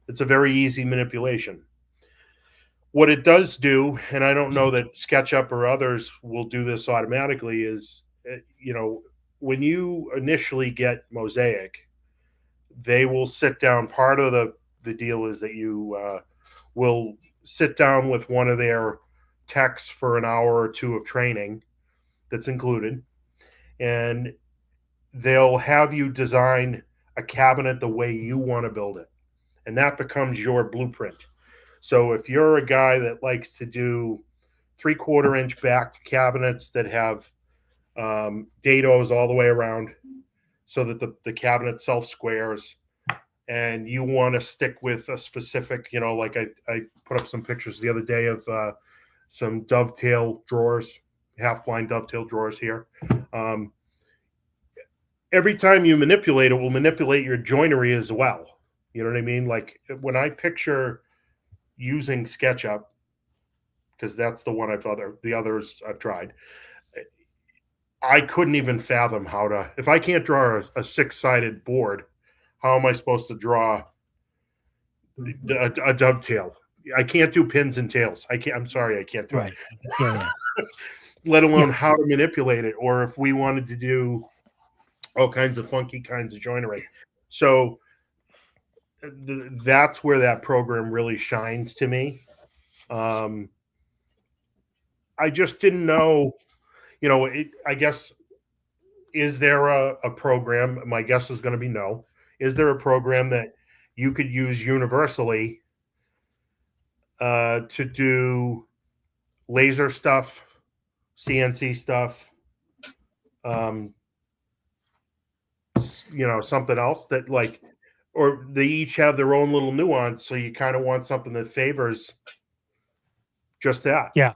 it's a very easy manipulation. What it does do, and I don't know that SketchUp or others will do this automatically, is, when you initially get Mosaic, they will sit down. Part of the deal is that you will sit down with one of their techs for an hour or two of training that's included, and they'll have you design a cabinet the way you want to build it, and that becomes your blueprint. So if you're a guy that likes to do 3/4 inch back cabinets that have dados all the way around so that the cabinet self squares, and you want to stick with a specific, like I put up some pictures the other day of some dovetail drawers, half blind dovetail drawers here. Every time you manipulate it will manipulate your joinery as well. You know what I mean? Like when I picture using SketchUp, because that's the one the others I've tried, I couldn't even fathom if I can't draw a 6-sided board, how am I supposed to draw a dovetail? I can't do pins and tails. I'm sorry, I can't do it. Yeah. Let alone how to manipulate it, or if we wanted to do all kinds of funky kinds of joinery. So that's where that program really shines to me. I just didn't know, I guess, is there a program? My guess is going to be no. Is there a program that you could use universally to do laser stuff, CNC stuff, something else that or they each have their own little nuance, so you kind of want something that favors just that? Yeah.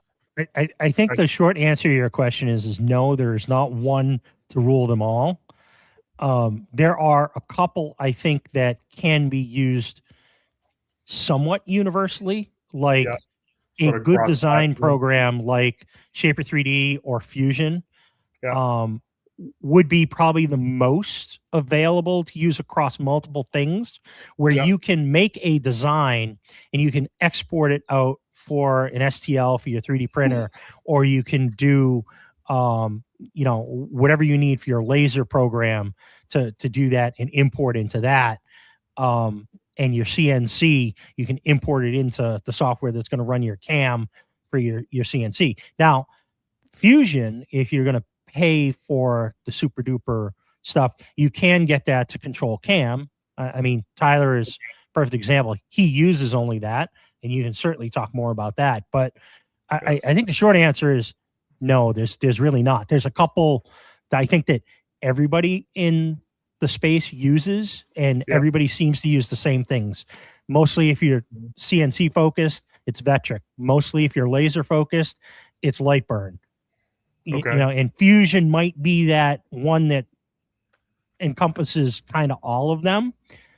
I think the short answer to your question is no, there's not one to rule them all. There are a couple, I think, that can be used somewhat universally, like a good design program like Shaper 3D or Fusion. Would be probably the most available to use across multiple things, where you can make a design and you can export it out for an STL for your 3D printer, or you can do whatever you need for your laser program to do that and import into that. And your CNC, you can import it into the software that's going to run your CAM for your CNC. Now, Fusion, if you're going to pay for the super duper stuff, you can get that to control CAM. I mean, Tyler is a perfect example. He uses only that, and you can certainly talk more about that. But I think the short answer is no, there's really not. There's a couple that I think that everybody in the space uses, and everybody seems to use the same things. Mostly if you're CNC focused, it's Vectric. Mostly if you're laser focused, it's Lightburn. And Fusion might be that one that encompasses kind of all of them,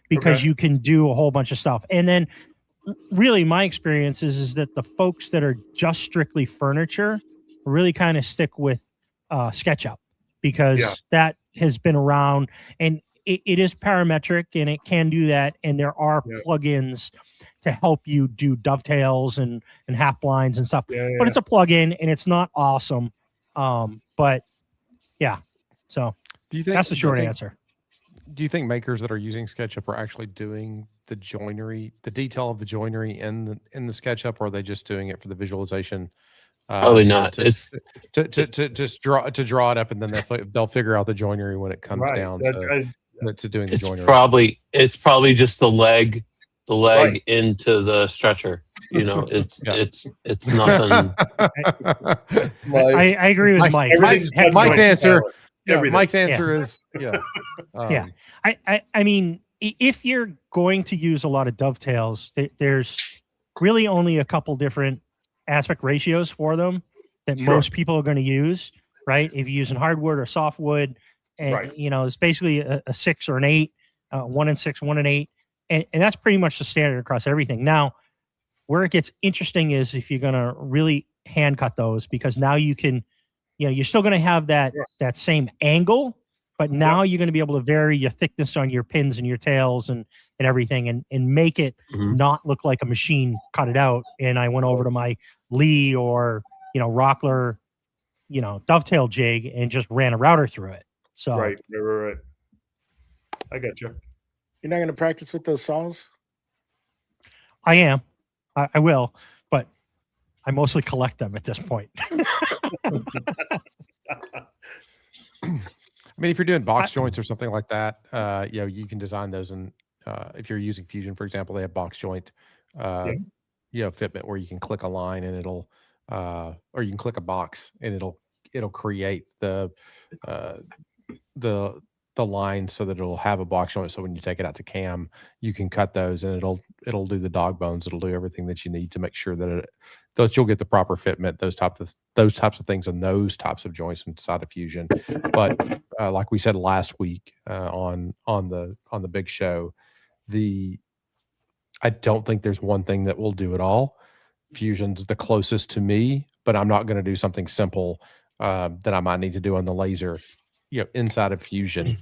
because you can do a whole bunch of stuff. And then really my experience is that the folks that are just strictly furniture really kind of stick with SketchUp, because that has been around, and it is parametric and it can do that. And there are plugins to help you do dovetails and half blinds and stuff, but it's a plugin and it's not awesome. But so that's the short answer. Do you think makers that are using SketchUp are actually doing the joinery, the detail of the joinery in the SketchUp, or are they just doing it for the visualization? Probably not. It's to draw it up, and then they'll figure out the joinery when it comes down to doing the joinery. It's probably just the leg into the stretcher. It's nothing. I agree with Mike. Mike's answer. Mike's answer is I mean, if you're going to use a lot of dovetails, there's really only a couple different aspect ratios for them that most people are going to use, right? If you're using hardwood or softwood, and it's basically a 6 or an 8, 1 and 6, 1 and 8, and that's pretty much the standard across everything. Now, where it gets interesting is if you're going to really hand cut those, because now you can, you're still going to have that same angle, but now you're going to be able to vary your thickness on your pins and your tails and everything, and make it not look like a machine cut it out. And I went over to my Lee or Rockler dovetail jig and just ran a router through it. So right. I got you. You're not going to practice with those saws? I am. I will, but I mostly collect them at this point. I mean, if you're doing box joints or something like that, you can design those. And if you're using Fusion, for example, they have box joint, fitment where you can click a line and it'll, or you can click a box and it'll create the line so that it'll have a box joint. So when you take it out to cam, you can cut those and it'll do the dog bones. It'll do everything that you need to make sure that you'll get the proper fitment, those types of things and those types of joints inside of Fusion. But like we said last week on the big show, I don't think there's one thing that will do it all. Fusion's the closest to me, but I'm not going to do something simple that I might need to do on the laser, inside of Fusion,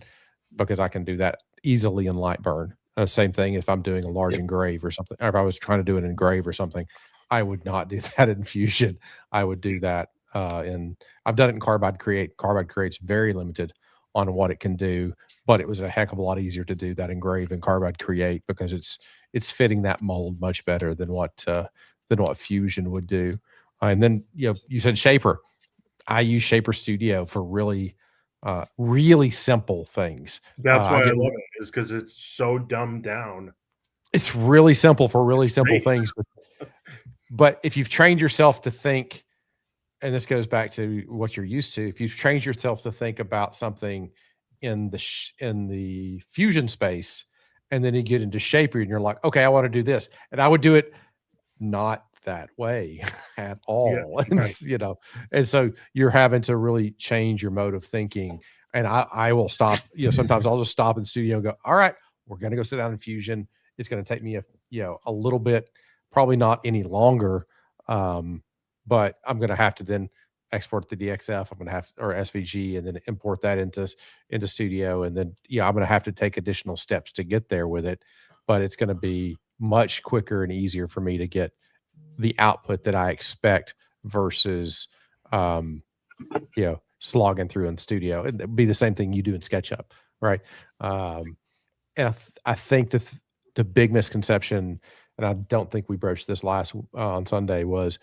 because I can do that easily in Lightburn. Same thing if I'm doing a large engrave or something, or if I was trying to do an engrave or something, I would not do that in Fusion. I would do that I've done it in Carbide Create. Carbide Create's very limited on what it can do, but it was a heck of a lot easier to do that engrave in Carbide Create because it's fitting that mold much better than what Fusion would do. And then you said Shaper. I use Shaper Studio for really simple things. That's why I love it, is because it's so dumbed down. It's really simple for really simple things. But if you've trained yourself to think, and this goes back to what you're used to, if you've trained yourself to think about something in the Fusion space, and then you get into Shaper and you're like, okay, I want to do this. And I would do it not that way at all. Yeah, right. And so you're having to really change your mode of thinking. And I will stop, sometimes I'll just stop in studio and go, all right, we're going to go sit down in Fusion. It's going to take me a little bit, probably not any longer. But I'm going to have to then export the DXF. I'm going to have, or SVG, and then import that into Studio. And then, I'm going to have to take additional steps to get there with it, but it's going to be much quicker and easier for me to get the output that I expect versus, slogging through in Studio. It'd be the same thing you do in SketchUp, right? And I think the big misconception, and I don't think we broached this last on Sunday, was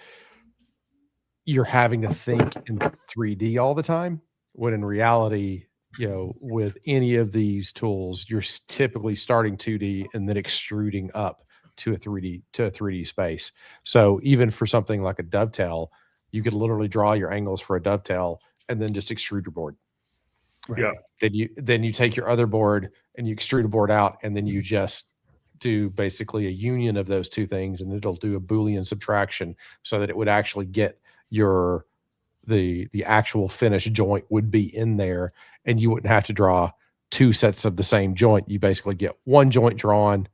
you're having to think in 3D all the time, when in reality, with any of these tools, you're typically starting 2D and then extruding up to a 3D space. So even for something like a dovetail, you could literally draw your angles for a dovetail and then just extrude your board. Right. Yeah. Then you take your other board and you extrude a board out, and then you just do basically a union of those two things, and it'll do a Boolean subtraction so that it would actually get the actual finished joint would be in there, and you wouldn't have to draw two sets of the same joint. You basically get one joint drawn,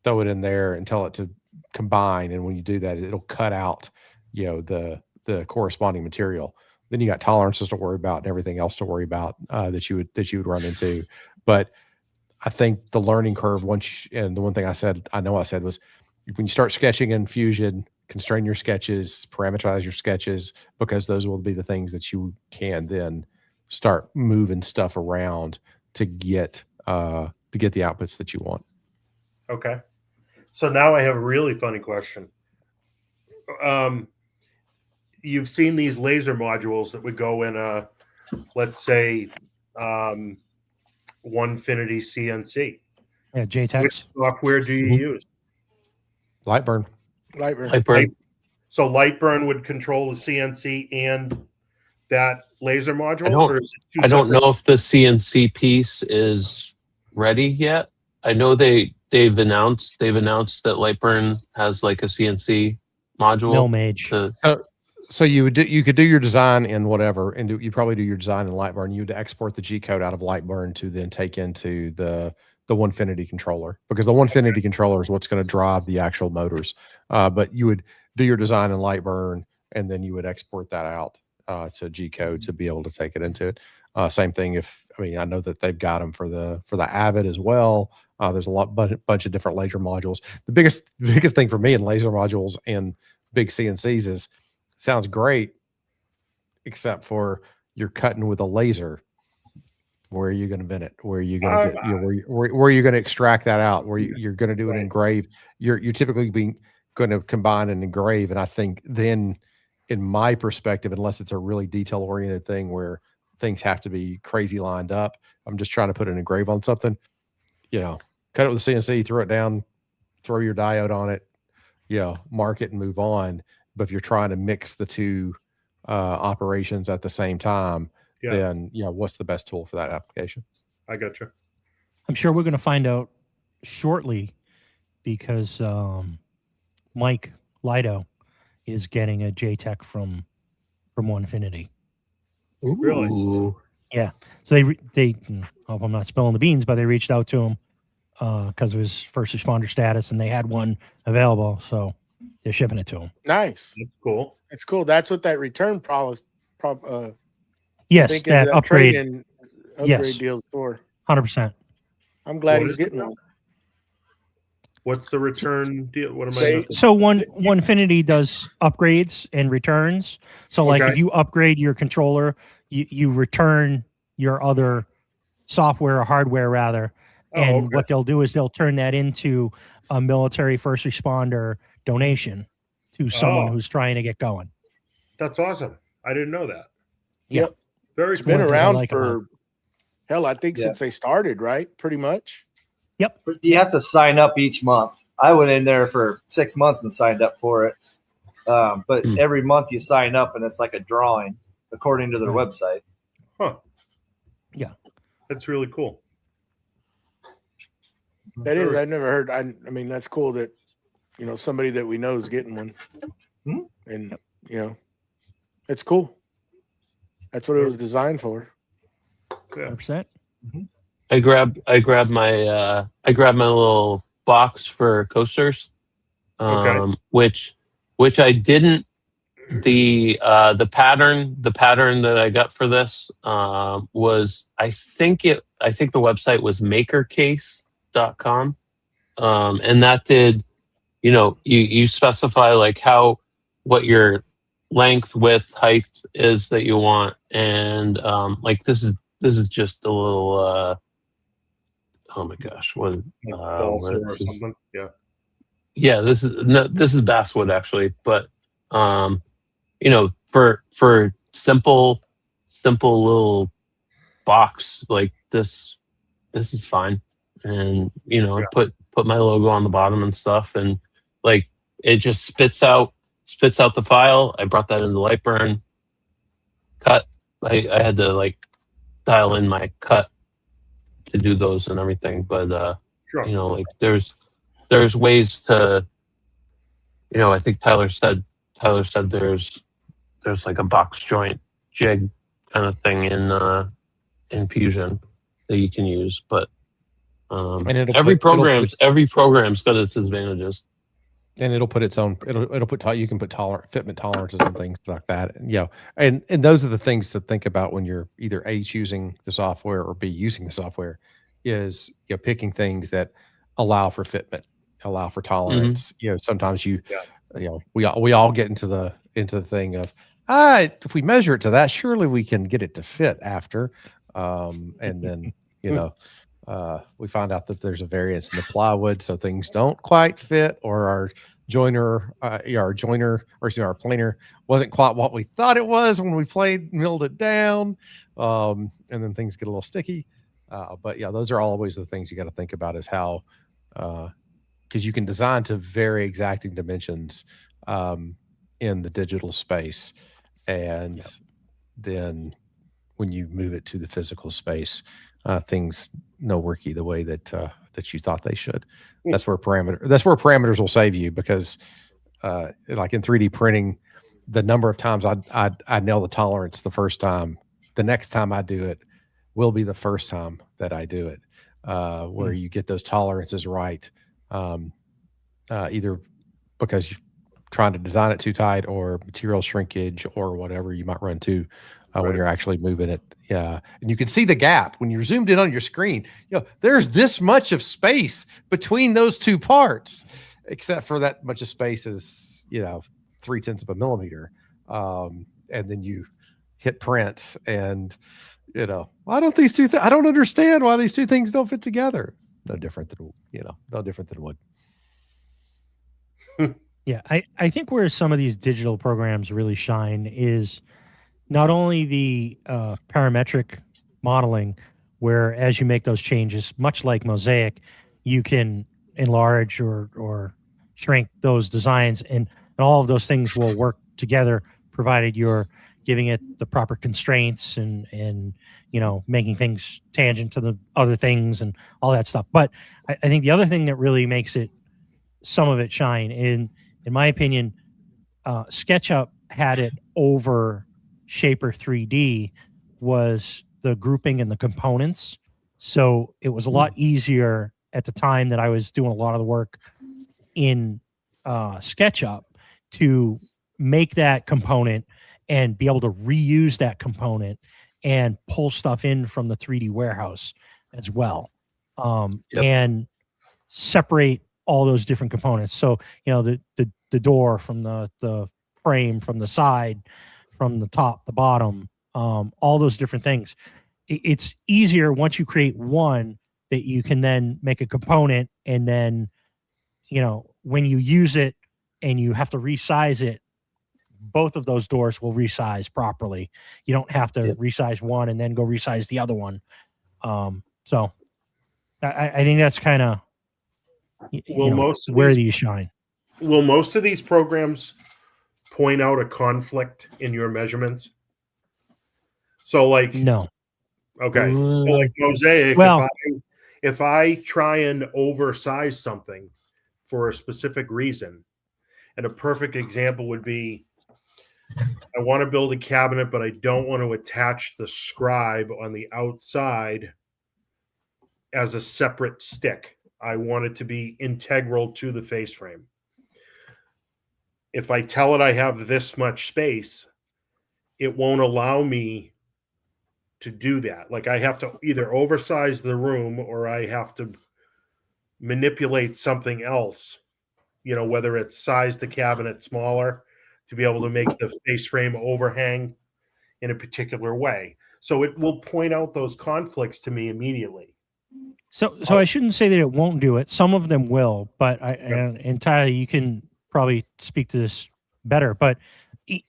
throw it in there and tell it to combine. And when you do that, it'll cut out, the corresponding material. Then you got tolerances to worry about and everything else to worry about that you would run into. But I think the learning curve, and the one thing I said was, when you start sketching in Fusion, constrain your sketches, parameterize your sketches, because those will be the things that you can then start moving stuff around to get the outputs that you want. Okay. So now I have a really funny question. You've seen these laser modules that would go in a, let's say, Onefinity CNC. Yeah, JTEX. Which software do you use? Lightburn. So Lightburn would control the CNC and that laser module? I don't know if the CNC piece is ready yet. I know they've announced that Lightburn has like a CNC module. Mill Mage. So you could do your design in whatever, and you probably do your design in Lightburn. You would export the G code out of Lightburn to then take into the Onefinity controller, because the Onefinity controller is what's going to drive the actual motors. But you would do your design in Lightburn, and then you would export that out to G code to be able to take it into it. Same thing I know that they've got them for the Avid as well. There's a bunch of different laser modules. The biggest thing for me in laser modules and big CNCs is, sounds great, except for you're cutting with a laser. Where are you going to bend it? Where are you going to get? Where are you going to extract that out? Where you're going to do an engrave? You're typically going to combine and engrave. And I think then, in my perspective, unless it's a really detail oriented thing where things have to be crazy lined up, I'm just trying to put an engrave on something. Cut it with a CNC, throw it down, throw your diode on it, mark it and move on. But if you're trying to mix the two operations at the same time, then what's the best tool for that application? I got you. I'm sure we're going to find out shortly because Mike Lido is getting a JTech from Onefinity. Really? Yeah. So they I hope I'm not spilling the beans, but they reached out to him because of his first responder status, and they had one available, so they're shipping it to him. Nice. That's cool. That's cool. That's what that return Yes, that upgrade. Yes. Deal is for. 100%. I'm glad he's getting one. What's the return deal? What am I? So Onefinity does upgrades and returns. So like if you upgrade your controller, you return your other software or hardware rather. And what they'll do is they'll turn that into a military first responder donation to someone who's trying to get going. That's awesome. I didn't know that. Yep. Very It's been around for I think since they started, right? Pretty much. Yep. You have to sign up each month. I went in there for 6 months and signed up for it. But every month you sign up and it's like a drawing according to their website. Huh. Yeah. That's really cool. That is. I've never heard. I mean, that's cool that, somebody that we know is getting one. And, it's cool. That's what it was designed for. 100%. I grabbed my little box for coasters, which I didn't. The pattern that I got for this was I think the website was makercase.com, and that did, you specify like what your length, width, height is that you want, and like this is just a little oh my gosh, what balsa or something? this is basswood actually, but for simple little box like this is fine, and I put my logo on the bottom and stuff, and like it just spits out the file. I brought that into Lightburn, cut. I had to like dial in my cut to do those and everything, but like there's ways to, I think Tyler said there's like a box joint jig kind of thing in Fusion that you can use, but and every program's got its advantages. And it'll put its own. It'll put you can put fitment tolerances and things like that. And and those are the things to think about when you're either A, choosing the software, or B, using the software. Is picking things that allow for fitment, allow for tolerance. Sometimes we all get into the thing of if we measure it to that, surely we can get it to fit after, and then we find out that there's a variance in the plywood, so things don't quite fit, or our planer wasn't quite what we thought it was when we milled it down, and then things get a little sticky. But those are always the things you got to think about, is how, because you can design to very exacting dimensions in the digital space, and then when you move it to the physical space, things no worky the way that you thought they should. That's where parameters will save you, because like in 3D printing, the number of times I nail the tolerance the first time, the next time I do it will be the first time that I do it, where you get those tolerances right, either because you're trying to design it too tight, or material shrinkage, or whatever you might run to when you're actually moving it. And you can see the gap when you're zoomed in on your screen. There's this much of space between those two parts, except for that much of space is 0.3 of a millimeter, and then you hit print, and why don't these two? I don't understand why these two things don't fit together. No different than wood. Yeah, I think where some of these digital programs really shine is not only the parametric modeling, where as you make those changes, much like Mosaic, you can enlarge or shrink those designs, and all of those things will work together, provided you're giving it the proper constraints and making things tangent to the other things and all that stuff. But I think the other thing that really makes it some of it shine in my opinion, SketchUp had it over Shaper 3D was the grouping and the components. So it was a lot easier at the time that I was doing a lot of the work in SketchUp to make that component and be able to reuse that component and pull stuff in from the 3D warehouse as well. And separate all those different components. So, the door from the frame, from the side, from the top, the bottom, all those different things. It's easier once you create one that you can then make a component, and then, when you use it and you have to resize it, both of those doors will resize properly. You don't have to resize one and then go resize the other one. So I think that's kind of where these shine. Will most of these programs point out a conflict in your measurements? So, like, no. Okay. So like Mosaic, well, if I try and oversize something for a specific reason, and a perfect example would be, I want to build a cabinet, but I don't want to attach the scribe on the outside as a separate stick. I want it to be integral to the face frame. If I tell it I have this much space, it won't allow me to do that. Like, I have to either oversize the room or I have to manipulate something else, whether it's size the cabinet smaller to be able to make the face frame overhang in a particular way. So it will point out those conflicts to me immediately. So I shouldn't say that it won't do it. Some of them will, but and Tyler, you can probably speak to this better. But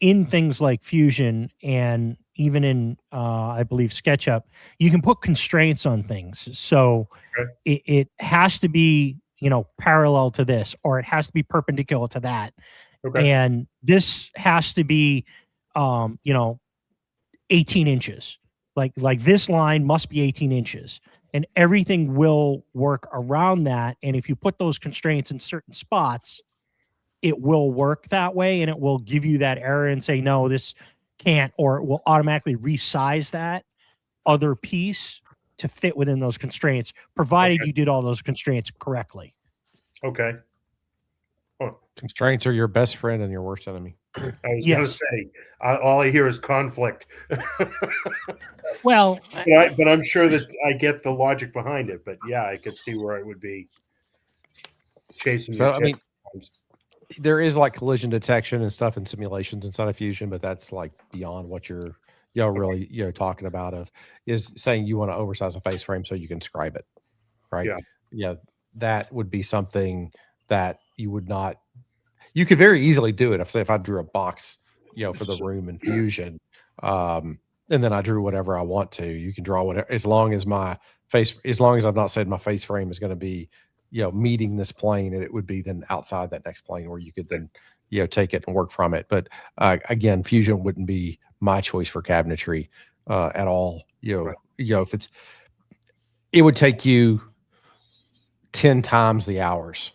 in things like Fusion and even in, I believe, SketchUp, you can put constraints on things. So it has to be, parallel to this, or it has to be perpendicular to that. Okay. And this has to be, 18 inches. Like this line must be 18 inches. And everything will work around that. And if you put those constraints in certain spots, it will work that way, and it will give you that error and say, no, this can't, or it will automatically resize that other piece to fit within those constraints, provided you did all those constraints correctly. Okay. Constraints are your best friend and your worst enemy. I was going to say, all I hear is conflict. Well, but I'm sure that I get the logic behind it. But yeah, I could see where it would be chasing. So, I mean, there is like collision detection and stuff in simulations inside of Fusion, but that's like beyond what you're really talking about. Of is saying you want to oversize a face frame so you can scribe it, right? Yeah, that would be something that you would not. You could very easily do it. If I drew a box, for the room in Fusion, and then I drew whatever I want to. You can draw whatever, as long as I've not said my face frame is going to be, meeting this plane, and it would be then outside that next plane where you could then, take it and work from it. But again, Fusion wouldn't be my choice for cabinetry at all. If it would take you 10 times the hours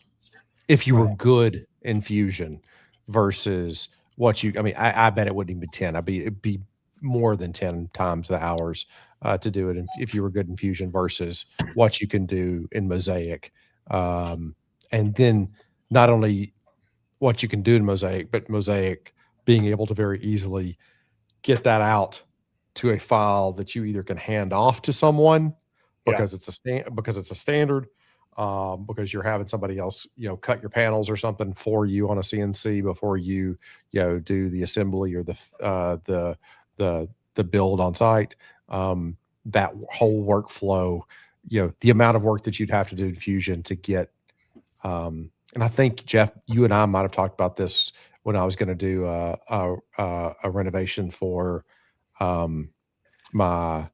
if you were good in Fusion versus what I bet it wouldn't even be 10. It'd be more than 10 times the hours to do it if you were good in Fusion versus what you can do in Mosaic. And then not only what you can do in Mosaic, but Mosaic being able to very easily get that out to a file that you either can hand off to someone because it's a standard, because you're having somebody else, cut your panels or something for you on a CNC before you, do the assembly or the build on site. That whole workflow, the amount of work that you'd have to do in Fusion to get and I think Jeff, you and I might have talked about this when I was going to do a renovation for my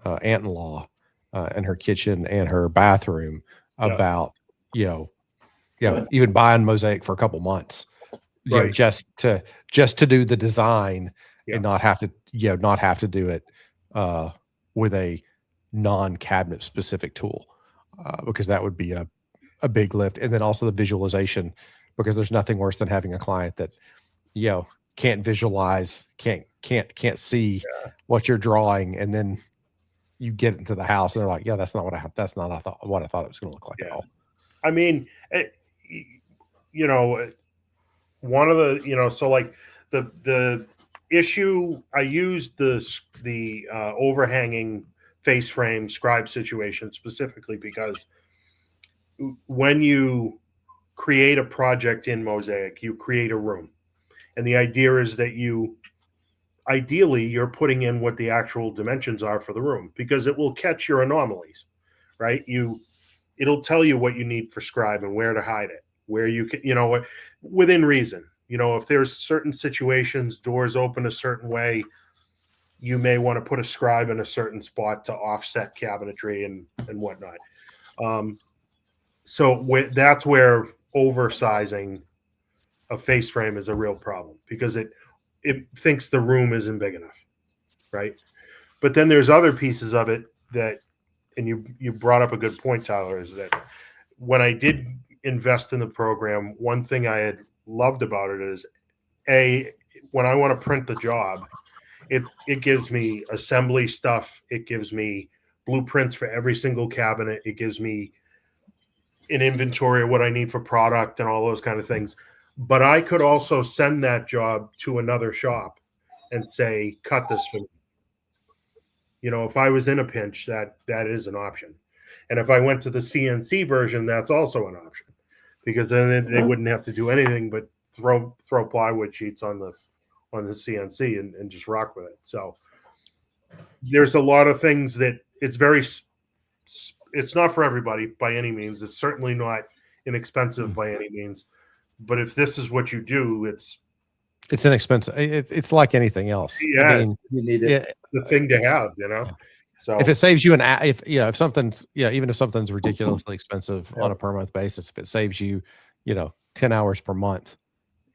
aunt-in-law and her kitchen and her bathroom about even buying mosaic for a couple months, just to do the design and not have to do it with a non-cabinet specific tool, because that would be a big lift. And then also the visualization, because there's nothing worse than having a client that can't visualize, can't see what you're drawing, and then you get into the house and they're like, that's not what I thought it was going to look like at all. I mean, one of the, so like the issue, I used the overhanging face frame scribe situation specifically because when you create a project in Mosaic, you create a room. And the idea is that ideally you're putting in what the actual dimensions are for the room, because it will catch your anomalies, right? It'll tell you what you need for scribe and where to hide it, where you can, within reason. If there's certain situations, doors open a certain way, you may want to put a scribe in a certain spot to offset cabinetry and whatnot. So that's where oversizing a face frame is a real problem, because it thinks the room isn't big enough, right? But then there's other pieces of it that, and you brought up a good point, Tyler, is that when I did invest in the program, one thing I had loved about it is, when I want to print the job, it gives me assembly stuff. It gives me blueprints for every single cabinet. It gives me an inventory of what I need for product and all those kind of things. But I could also send that job to another shop and say, cut this for me. If I was in a pinch, that is an option. And if I went to the CNC version, that's also an option, because then they wouldn't have to do anything but throw plywood sheets on the CNC and just rock with it. So there's a lot of things that it's not for everybody by any means. It's certainly not inexpensive by any means. But if this is what you do, it's inexpensive. It's like anything else. Yeah, I mean, You need it. the thing to have, So if it saves you if something's even if something's ridiculously expensive on a per month basis, if it saves you 10 hours per month,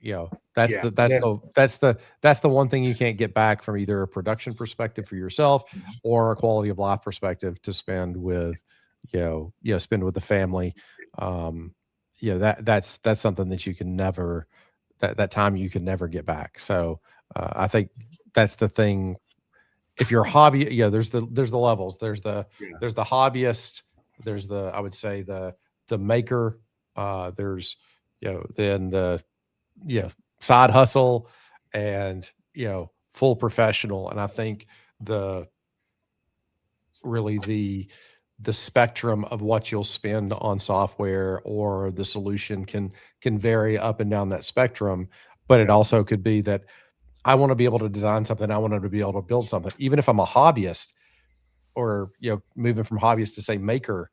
that's the one thing you can't get back from either a production perspective for yourself or a quality of life perspective to spend with the family. That's something that you can never, that time you can never get back. So I think that's the thing. If you're a hobby, there's the levels. There's the hobbyist. There's I would say the maker. There's then the side hustle, and full professional. And I think the spectrum of what you'll spend on software or the solution can vary up and down that spectrum. But it also could be that I want to be able to design something. I want to be able to build something, even if I'm a hobbyist, or moving from hobbyist to say maker.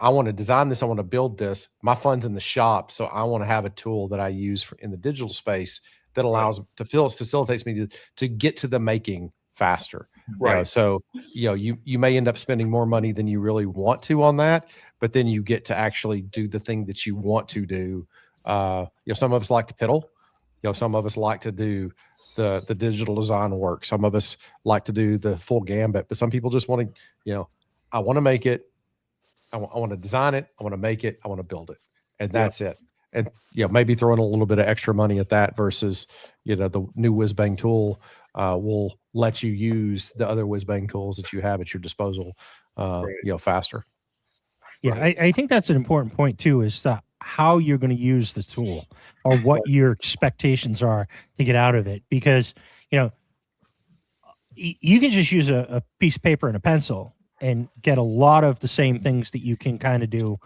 I want to design this. I want to build this. My fun's in the shop, so I want to have a tool that I use in the digital space that allows facilitates me to get to the making faster. Right. So you may end up spending more money than you really want to on that, but then you get to actually do the thing that you want to do. Some of us like to piddle. Some of us like to do the digital design work. Some of us like to do the full gambit, but some people just want to, I want to make it. I want to design it. I want to make it. I want to build it. And that's it. And, maybe throwing a little bit of extra money at that versus, the new whiz bang tool will let you use the other whiz bang tools that you have at your disposal, faster. Yeah. I think that's an important point too, is how you're going to use the tool or what your expectations are to get out of it. Because, you can just use a piece of paper and a pencil and get a lot of the same things that you can kind of do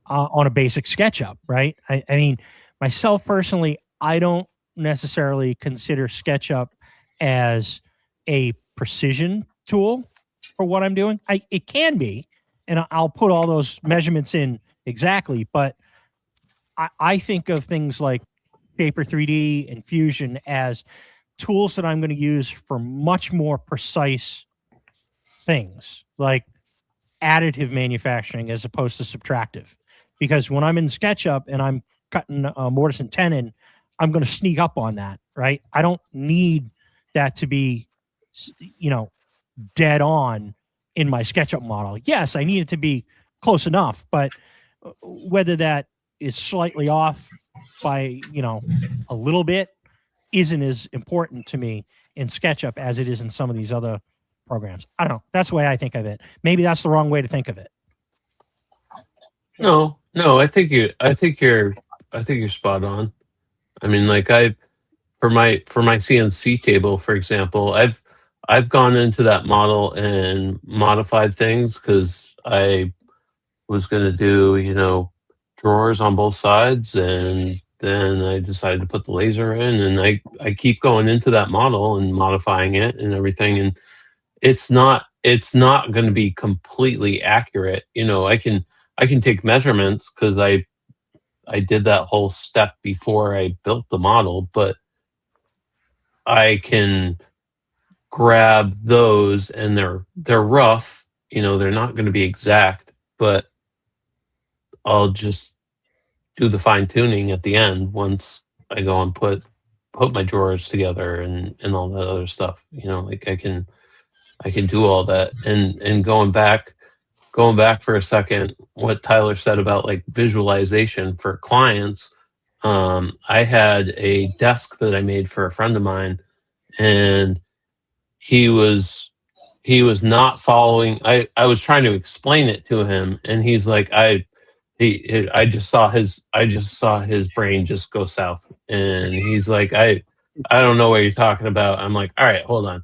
on a basic SketchUp, right? I mean, myself personally, I don't necessarily consider SketchUp as a precision tool for what I'm doing. It can be, and I'll put all those measurements in exactly, but I think of things like Paper 3D and Fusion as tools that I'm going to use for much more precise things, like additive manufacturing as opposed to subtractive. Because when I'm in SketchUp and I'm cutting mortise and tenon, I'm going to sneak up on that, right? I don't need that to be, dead on in my SketchUp model. Yes, I need it to be close enough, but whether that is slightly off by, a little bit isn't as important to me in SketchUp as it is in some of these other programs. I don't know. That's the way I think of it. Maybe that's the wrong way to think of it. No, I think you're spot on. I mean, like for my CNC table, for example, I've gone into that model and modified things because I was going to do, drawers on both sides, and then I decided to put the laser in, and I keep going into that model and modifying it and everything, and it's not going to be completely accurate. I can take measurements because I did that whole step before I built the model, but I can grab those, and they're rough. They're not going to be exact, but I'll just do the fine tuning at the end once I go and put my drawers together and all that other stuff. Like I can do all that. And going back for a second, what Tyler said about like visualization for clients. I had a desk that I made for a friend of mine, and he was not following. I was trying to explain it to him, and he's like, I just saw his brain just go south, and he's like, I don't know what you're talking about. I'm like, all right, hold on.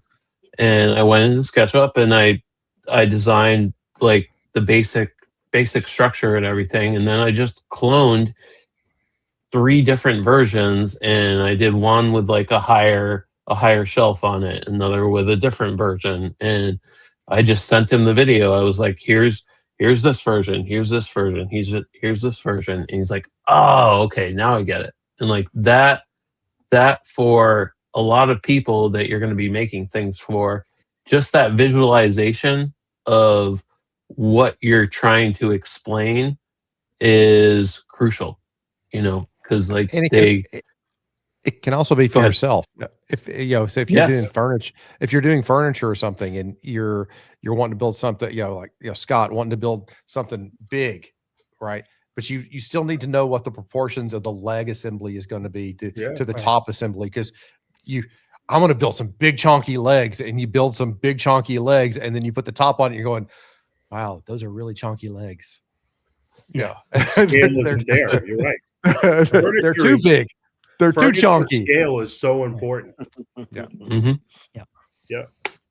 And I went into SketchUp and I designed like the basic structure and everything, and then I just cloned 3 different versions, and I did one with like a higher shelf on it, another with a different version, and I just sent him the video. I was like, here's this version, here's this version, here's this version, and he's like, oh, okay, now I get it. And like that for a lot of people that you're going to be making things for, just that visualization of what you're trying to explain is crucial, because like it can also be for yourself. If say if you're doing furniture, or something, and you're wanting to build something, like Scott wanting to build something big, right? But you still need to know what the proportions of the leg assembly is going to be to the top assembly, because I'm going to build some big chunky legs, and you build some big chunky legs, and then you put the top on it, and you're going, wow, those are really chunky legs. Yeah. Scale isn't there. You're right. They're too big. They're too chunky. Scale is so important. Yeah. Mm-hmm. Yeah.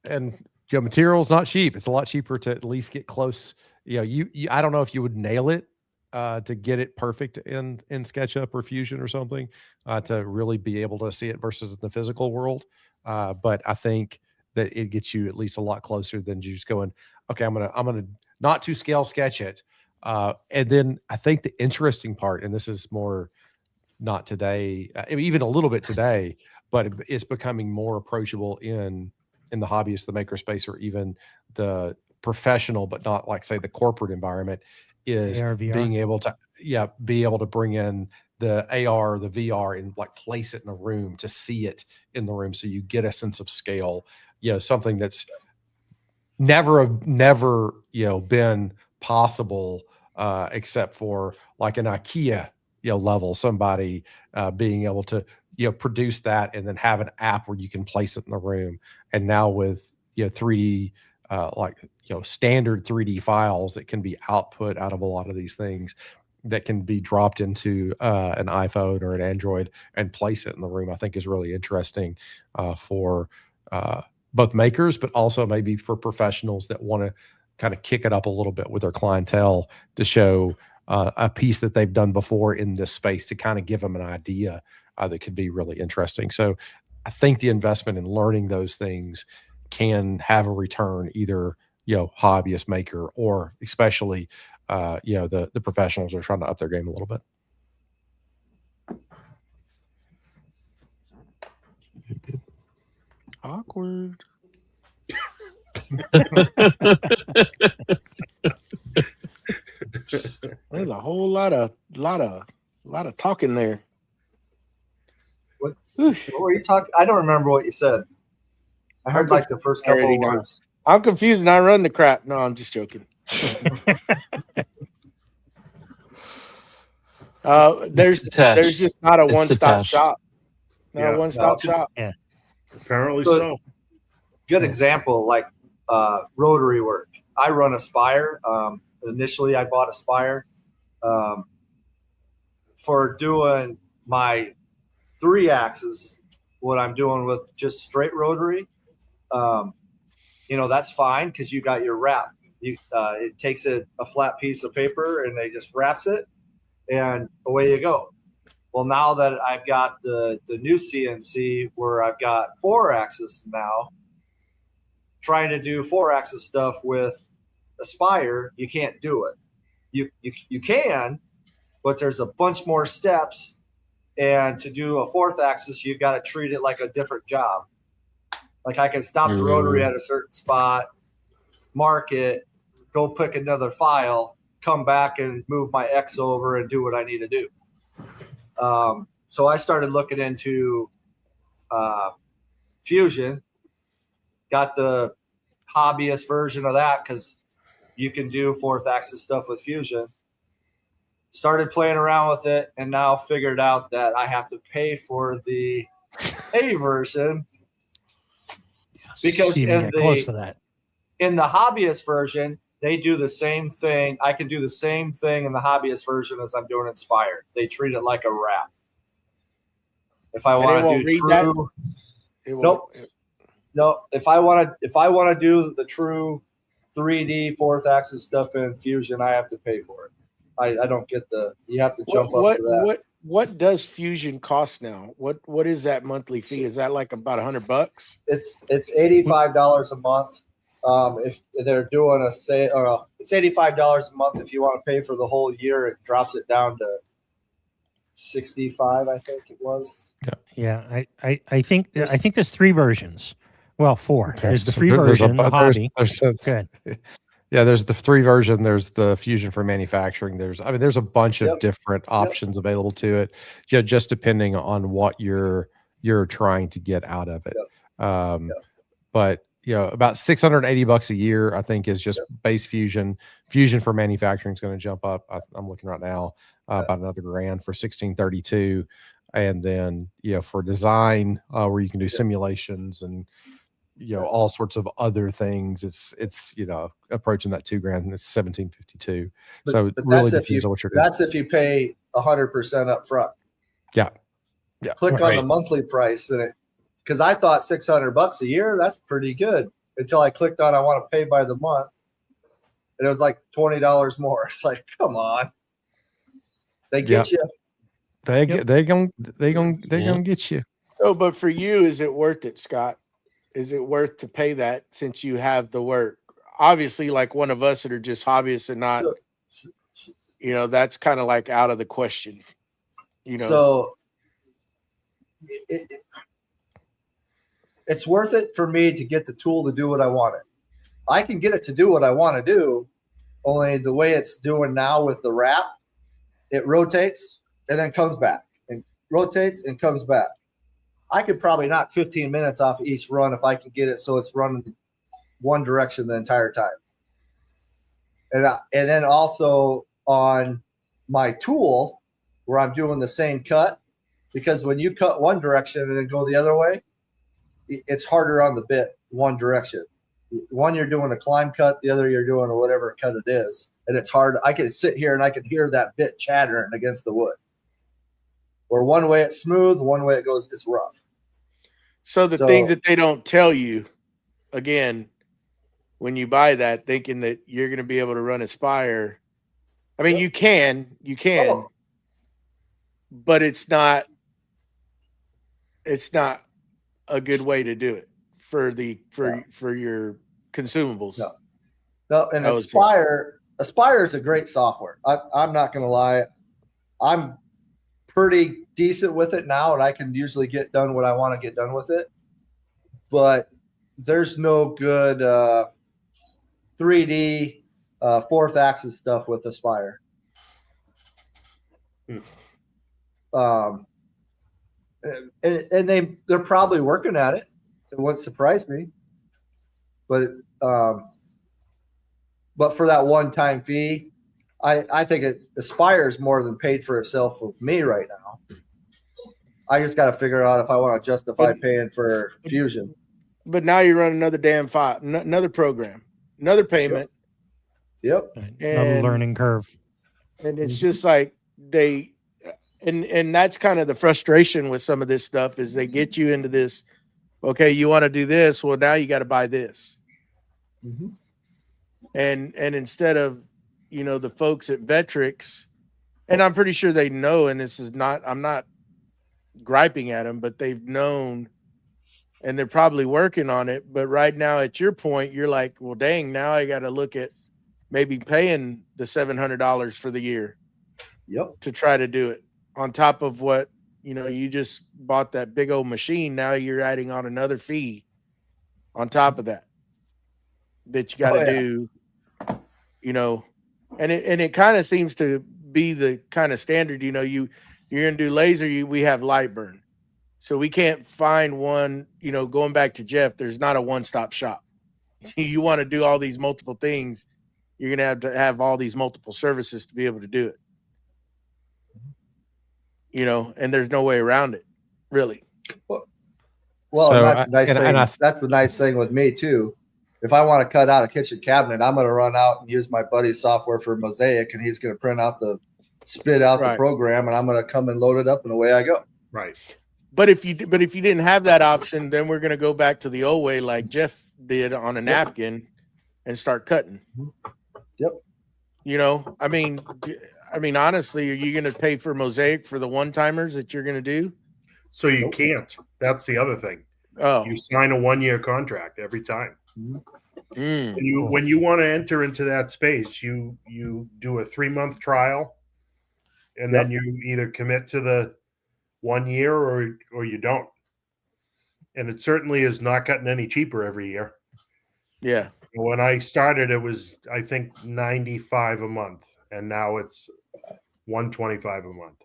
And material's not cheap. It's a lot cheaper to at least get close. You I don't know if you would nail it to get it perfect in SketchUp or Fusion or something to really be able to see it versus the physical world. But I think that it gets you at least a lot closer than just going, okay, I'm gonna not to scale sketch it. And then I think the interesting part, and this is more not today, even a little bit today, but it's becoming more approachable in the hobbyist, the maker space, or even the professional, but not like say the corporate environment, is being able to bring in the AR, the VR, and like place it in a room to see it in the room, so you get a sense of scale. Something that's never been possible except for like an IKEA level, somebody being able to produce that and then have an app where you can place it in the room. And now with 3D standard 3D files that can be output out of a lot of these things that can be dropped into an iPhone or an Android and place it in the room, I think is really interesting for both makers, but also maybe for professionals that want to kind of kick it up a little bit with their clientele to show a piece that they've done before in this space, to kind of give them an idea that could be really interesting. So I think the investment in learning those things can have a return, either hobbyist, maker, or especially the professionals are trying to up their game a little bit. Awkward. There's a whole lot of talking there. What were you talking? I don't remember what you said. I heard like the first couple of words. I'm confused and I run the crap. No, I'm just joking. There's just not a one-stop shop. Not a one-stop shop. Yeah. Apparently so. Good example, like rotary work. I run a Spire. Initially, I bought a Spire for doing my 3-axis. What I'm doing with just straight rotary, that's fine because you got your wrap. It takes a flat piece of paper and they just wraps it, and away you go. Well, now that I've got the new CNC where I've got 4-axis now, trying to do 4-axis stuff with Aspire, you can't do it. You can, but there's a bunch more steps, and to do a 4th axis, you got to treat it like a different job. Like I can stop the rotary at a certain spot, mark it, go pick another file, come back and move my X over and do what I need to do. So I started looking into Fusion, got the hobbyist version of that because you can do 4th axis stuff with Fusion. Started playing around with it and now figured out that I have to pay for the A version because close to that. In the hobbyist version, they do the same thing. I can do the same thing in the hobbyist version as I'm doing Inspired. They treat it like a wrap. If I want to do true, no. If I want to do the true 3D 4th axis stuff in Fusion, I have to pay for it. I don't get you have to jump up to that. What does Fusion cost now? What is that monthly fee? Is that like about $100? It's $85 a month. If they're doing a sale, or it's $85 a month. If you want to pay for the whole year, it drops it down to $65. I think it was. Yeah, I think there's 3 versions. Well, 4. There's the free version, the hobby. Good. Yeah, there's the 3 version. There's the Fusion for manufacturing. There's a bunch of different options available to it. Just depending on what you're trying to get out of it. But about $680 a year, I think, is just base Fusion. Fusion for manufacturing is going to jump up. I'm looking right now about another $1,000 for $1,632, and then for design, where you can do simulations and all sorts of other things. It's approaching that $2,000, and it's $1,752. So it really depends on what you're doing. That's if you pay 100% up front. Yeah. Click on the monthly price, and because I thought $600 a year, that's pretty good, until I clicked on I want to pay by the month, and it was like $20 more. It's like, come on, they get you. They gonna get you. So, but for you, is it worth it, Scott? Is it worth to pay that since you have the work? Obviously, like one of us that are just hobbyists and not, that's kind of like out of the question. So it's worth it for me to get the tool to do what I want it. I can get it to do what I want to do, only the way it's doing now with the wrap, it rotates and then comes back, and rotates and comes back. I could probably knock 15 minutes off each run if I can get it so it's running one direction the entire time. And then also on my tool where I'm doing the same cut, because when you cut one direction and then go the other way, it's harder on the bit one direction. One you're doing a climb cut, the other you're doing whatever cut it is, and it's hard. I can sit here and I can hear that bit chattering against the wood. Where one way it's smooth, one way it goes, it's rough. So the things that they don't tell you, again, when you buy that, thinking that you're going to be able to run Aspire. I mean, you can, but it's not a good way to do it for your consumables. No, and Aspire is a great software. I'm not going to lie. I'm pretty decent with it now, and I can usually get done what I want to get done with it. but there's no good 3D fourth axis stuff with Aspire. And they're probably working at it. It wouldn't surprise me, but for that one-time fee, I think it aspires more than paid for itself with me right now. I just got to figure out if I want to justify paying for Fusion. But now you run another damn file, another program, another payment. Yep. Another learning curve. And it's just like and that's kind of the frustration with some of this stuff is they get you into this. Okay, you want to do this? Well, now you got to buy this. Mm-hmm. And instead of, the folks at Vetrix, and I'm pretty sure they know, and I'm not griping at them, but they've known and they're probably working on it. But right now at your point, you're like, well, dang, now I got to look at maybe paying the $700 for the year. Yep. To try to do it on top of what, you just bought that big old machine. Now you're adding on another fee on top of that you got to do, and it kind of seems to be the kind of standard, you're going to do laser. We have light burn. So we can't find one, going back to Jeff, there's not a one-stop shop. You want to do all these multiple things. You're going to have all these multiple services to be able to do it. And there's no way around it, really. Well, So that's the nice thing with me too. If I want to cut out a kitchen cabinet, I'm going to run out and use my buddy's software for Mosaic, and he's going to spit out the program, and I'm going to come and load it up, and away I go. Right. But if you didn't have that option, then we're going to go back to the old way, like Jeff did on a napkin, and start cutting. Yep. I mean, honestly, are you going to pay for Mosaic for the one-timers that you're going to do? So you can't. That's the other thing. Oh, you sign a 1-year contract every time. Mm. When you want to enter into that space, you do a 3-month trial, and then you either commit to the 1 year or you don't. And it certainly is not getting any cheaper every year. Yeah. When I started, it was, I think, $95 a month, and now it's $125 a month.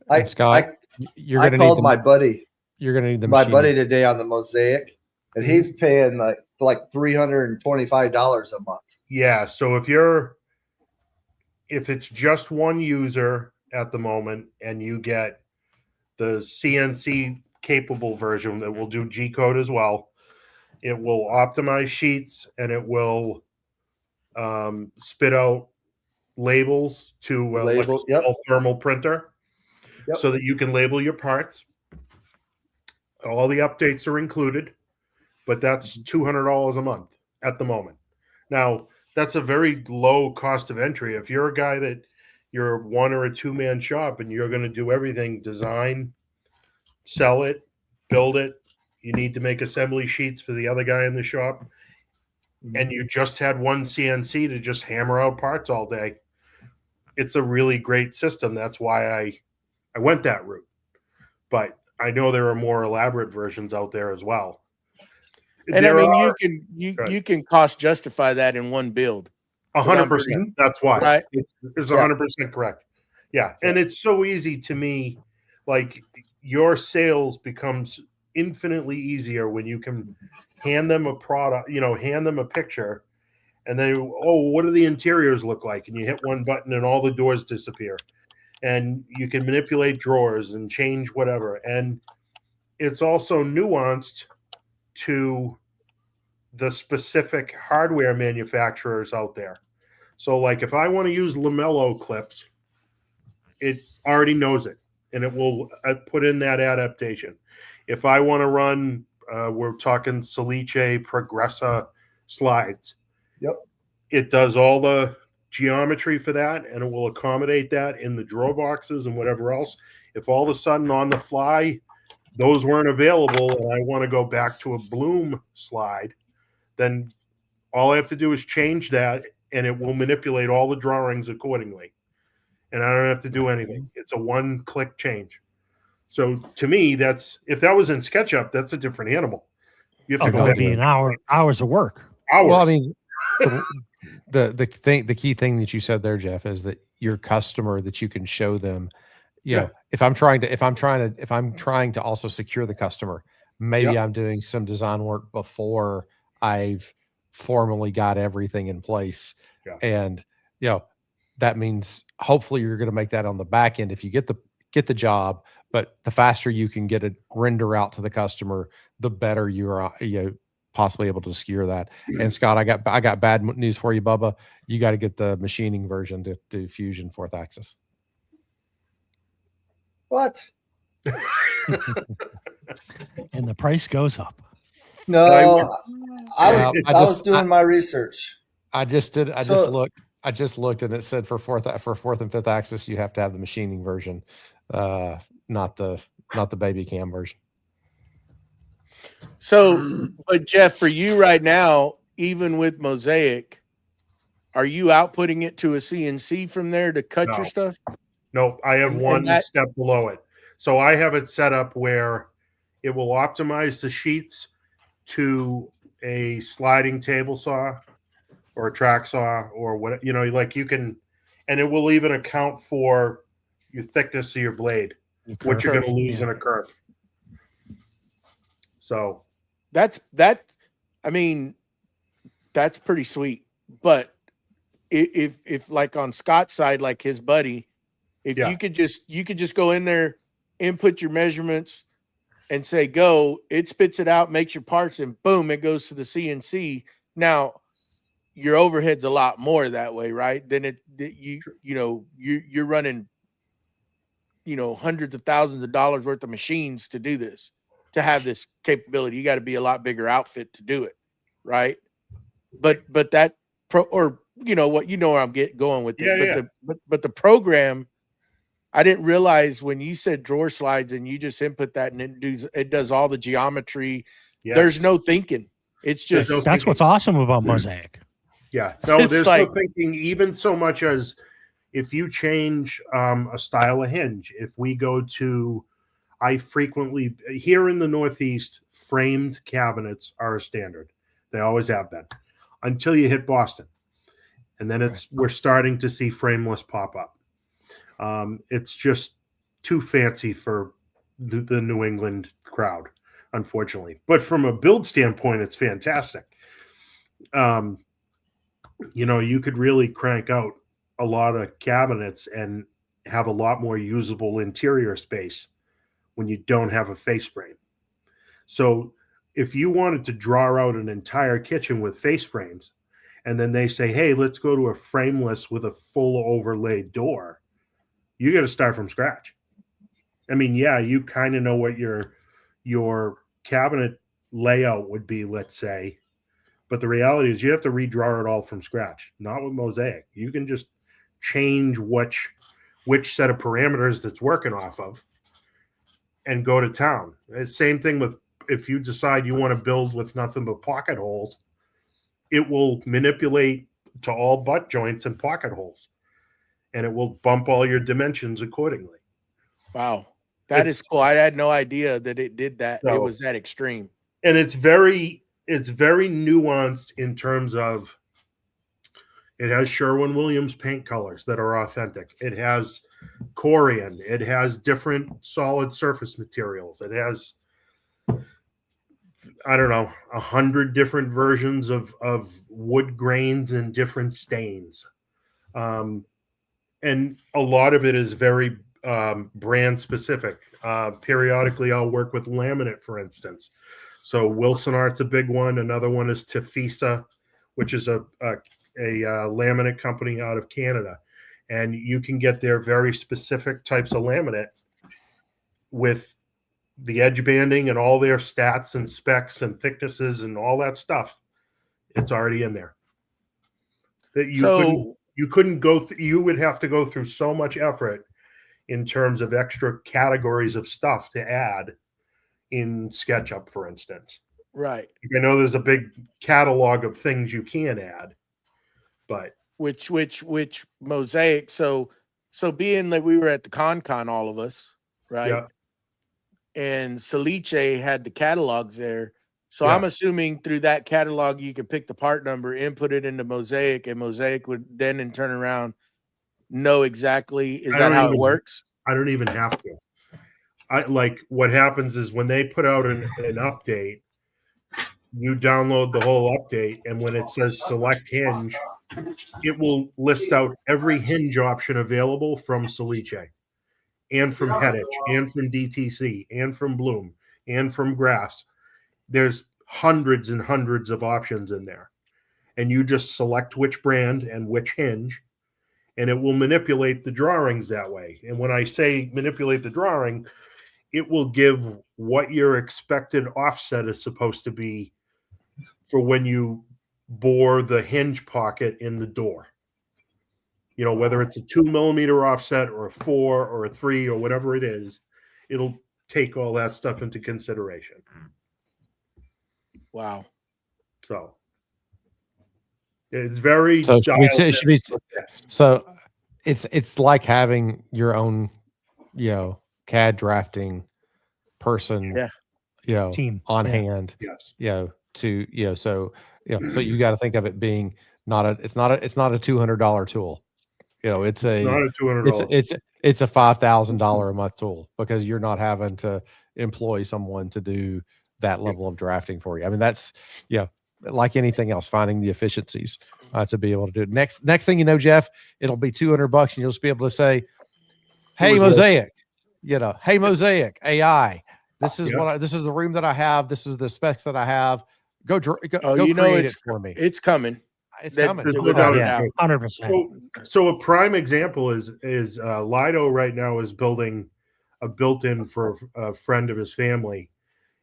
Yeah. Scott, you're going to called my buddy. You're going to need my buddy today on the Mosaic, and he's paying like $325 a month. Yeah. So if it's just one user at the moment, and you get the CNC capable version that will do G code as well, it will optimize sheets, and it will spit out labels to a thermal printer, so that you can label your parts. All the updates are included, but that's $200 a month at the moment. Now, that's a very low cost of entry. If you're a guy that you're a 1 or a 2-man shop and you're going to do everything, design, sell it, build it, you need to make assembly sheets for the other guy in the shop, and you just had one CNC to just hammer out parts all day, it's a really great system. That's why I went that route. But I know there are more elaborate versions out there as well. And you can cost justify that in one build. 100%. That's why. Right? It's 100% correct. Yeah. And it's so easy to me. Like, your sales becomes infinitely easier when you can hand them a product, hand them a picture, and then, what do the interiors look like? And you hit one button and all the doors disappear. And you can manipulate drawers and change whatever. And it's also nuanced to the specific hardware manufacturers out there. So, like, if I want to use Lamello clips, it already knows it, and it will put in that adaptation. If I want to run, we're talking Salice Progressa slides. Yep. It does all the geometry for that, and it will accommodate that in the drawer boxes and whatever else. If all of a sudden on the fly those weren't available and I want to go back to a Bloom slide, then all I have to do is change that, and it will manipulate all the drawings accordingly. And I don't have to do anything. It's a one-click change. So to me, if that was in SketchUp, that's a different animal. You have Oh, to that go would be in an hours of work. hours. Well, I mean, the key thing that you said there, Jeff, is that your customer, that you can show them, you know, if I'm trying to also secure the customer, maybe I'm doing some design work before I've formally got everything in place. Yeah. And, you know, that means hopefully you're going to make that on the back end if you get the job, but the faster you can get a render out to the customer, the better you are, possibly able to secure that. And Scott, I got bad news for you, Bubba. You got to get the machining version to do Fusion 4th Axis. What? And the price goes up. No, I was doing my research. I just looked and it said for fourth and 5th axis, you have to have the machining version, not the baby cam version. So, but Jeff, for you right now, even with Mosaic, are you outputting it to a CNC from there to cut your stuff? No, I have one step below it. So I have it set up where it will optimize the sheets to a sliding table saw or a track saw or what, like you can, and it will even account for your thickness of your blade, what you're going to lose in a curve. So that's pretty sweet. But if like on Scott's side, like his buddy, if you could just go in there, input your measurements and say go, it spits it out, makes your parts, and boom, it goes to the CNC. Now your overhead's a lot more that way, right? Then you're running, hundreds of thousands of dollars worth of machines to do this, to have this capability. You got to be a lot bigger outfit to do it, right? But that where I'm going with it. But the program, I didn't realize when you said drawer slides and you just input that and it does all the geometry. Yes. There's no thinking. It's just that's what's awesome about Mosaic. Yeah. No, there's no thinking, even so much as if you change a style of hinge. If we go to, I frequently, here in the Northeast, framed cabinets are a standard. They always have been until you hit Boston. And then we're starting to see frameless pop up. It's just too fancy for the New England crowd, unfortunately. But from a build standpoint, it's fantastic. You could really crank out a lot of cabinets and have a lot more usable interior space when you don't have a face frame. So if you wanted to draw out an entire kitchen with face frames, and then they say, hey, let's go to a frameless with a full overlaid door, you got to start from scratch. I mean, yeah, you kind of know what your cabinet layout would be, let's say, but the reality is you have to redraw it all from scratch. Not with Mosaic. You can just change which set of parameters that's working off of and go to town. It's same thing with if you decide you want to build with nothing but pocket holes, it will manipulate to all butt joints and pocket holes, and it will bump all your dimensions accordingly. Wow. That is cool. I had no idea that it did that. It was that extreme. And it's very nuanced in terms of it has Sherwin-Williams paint colors that are authentic. It has Corian. It has different solid surface materials. It has, 100 different versions of wood grains and different stains. And a lot of it is very brand specific. Periodically, I'll work with laminate, for instance. So Wilson Art's a big one. Another one is Tafisa, which is a laminate company out of Canada. And you can get their very specific types of laminate with the edge banding and all their stats and specs and thicknesses and all that stuff. It's already in there. That you couldn't go you would have to go through so much effort in terms of extra categories of stuff to add in SketchUp, for instance. Right. I know there's a big catalog of things you can add, but which Mosaic. So being that we were at the con, all of us, right? Yeah. And Celiche had the catalogs there. So I'm assuming through that catalog, you could pick the part number, input it into Mosaic, and Mosaic would then in turn around know exactly. Is that how it works? I don't even have to. I like what happens is when they put out an update, you download the whole update, and when it says select hinge, it will list out every hinge option available from Soliche and from Hettich and from DTC and from Bloom and from Grass. There's hundreds and hundreds of options in there, and you just select which brand and which hinge, and it will manipulate the drawings that way. And when I say manipulate the drawing, it will give what your expected offset is supposed to be for when you bore the hinge pocket in the door. You know, whether it's a 2 millimeter offset or a 4 or a 3 or whatever it is, it'll take all that stuff into consideration. Wow. So it's very so it's like having your own, CAD drafting person, team on hand. Yes. So you got to think of it being it's not a $200 tool. It's not a $200. It's a $5,000 a month tool, because you're not having to employ someone to do that level of drafting for you. I mean, that's like anything else, finding the efficiencies to be able to do it. Next thing you know, Jeff, it'll be $200 and you'll just be able to say, "Hey, Mosaic, hey, Mosaic AI, this is this is the room that I have. This is the specs that I have. Go create it for me." It's coming. It's coming. Without a doubt. 100%. So a prime example is Lido right now is building a built-in for a friend of his family.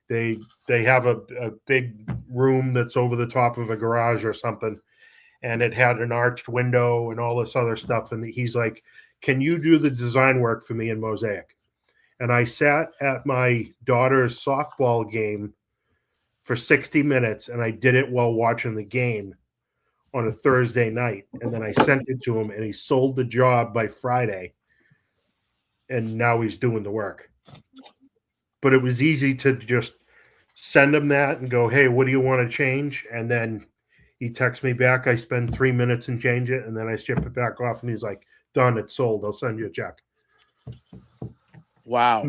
They have a big room that's over the top of a garage or something, and it had an arched window and all this other stuff. And he's like, "Can you do the design work for me in Mosaic?" And I sat at my daughter's softball game for 60 minutes, and I did it while watching the game on a Thursday night. And then I sent it to him, and he sold the job by Friday. And now he's doing the work. But it was easy to just send him that and go, "Hey, what do you want to change?" And then he texts me back. I spend 3 minutes and change it, and then I ship it back off, and he's like, "Done, it's sold. I'll send you a check." Wow.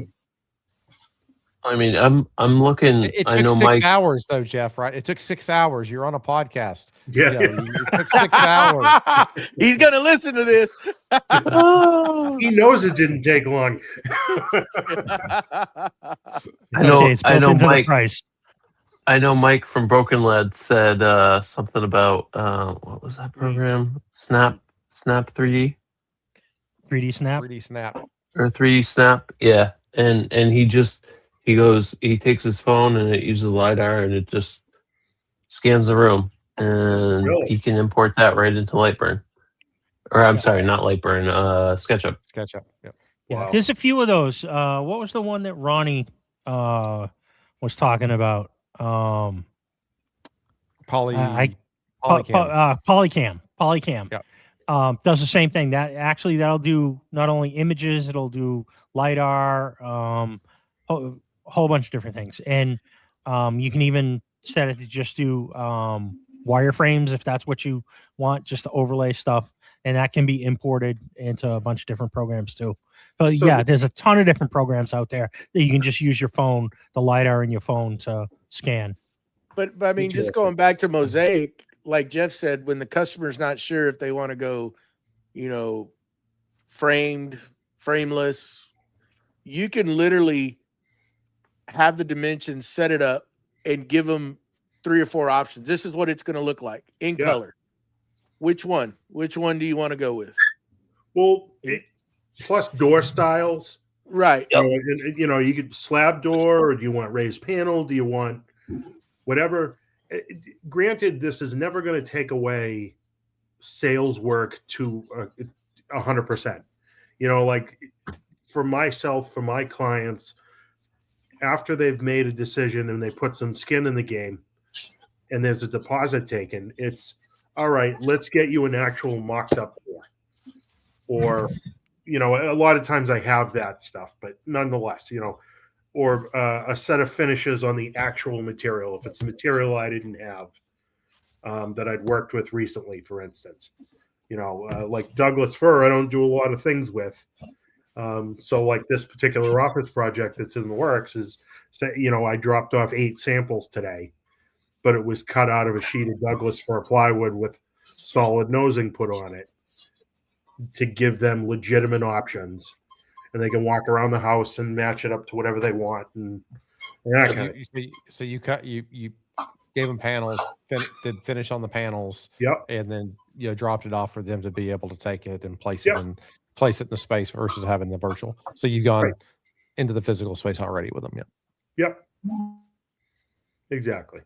I mean, I'm looking. It I took know 6 Mike. hours though, Jeff. Right? It took 6 hours. You're on a podcast. Yeah. It took 6 hours. He's gonna listen to this. He knows it didn't take long. I know. It's built into the price. I know Mike from Broken Lad said something about what was that program? Snap 3D. 3D Snap. 3D Snap. Or 3D Snap. Yeah, and he takes his phone and it uses LiDAR and it just scans the room, and he can import that right into Lightburn. Or I'm sorry, not Lightburn. SketchUp. SketchUp. Yep. Yeah, wow. There's a few of those. What was the one that Ronnie was talking about? Polycam. Polycam. Yep. Does the same thing. That'll do not only images, it'll do LiDAR, whole bunch of different things. And you can even set it to just do wireframes if that's what you want, just to overlay stuff. And that can be imported into a bunch of different programs too. But yeah, there's a ton of different programs out there that you can just use your phone, the LiDAR in your phone to scan. But I mean, just going back to Mosaic, like Jeff said, when the customer's not sure if they want to go, framed, frameless, you can literally have the dimensions, set it up, and give them 3 or 4 options. This is what it's going to look like in color. Which one? Which one do you want to go with? Well, plus door styles. Right. You could slab door, or do you want raised panel? Do you want whatever? Granted, this is never going to take away sales work to 100%. Like for myself, for my clients, after they've made a decision and they put some skin in the game and there's a deposit taken, it's all right, let's get you an actual mocked up door. Or, a lot of times I have that stuff, but nonetheless, or a set of finishes on the actual material. If it's a material I didn't have that I'd worked with recently, for instance, like Douglas fir, I don't do a lot of things with. So like this particular office project that's in the works is, I dropped off 8 samples today, but it was cut out of a sheet of Douglas fir plywood with solid nosing put on it to give them legitimate options, and they can walk around the house and match it up to whatever they want. And that kind of. So you gave them panels, did finish on the panels, Yep. and then dropped it off for them to be able to take it and place Yep. it in the space versus having the virtual. So you've gone into the physical space already with them. Yep. Exactly.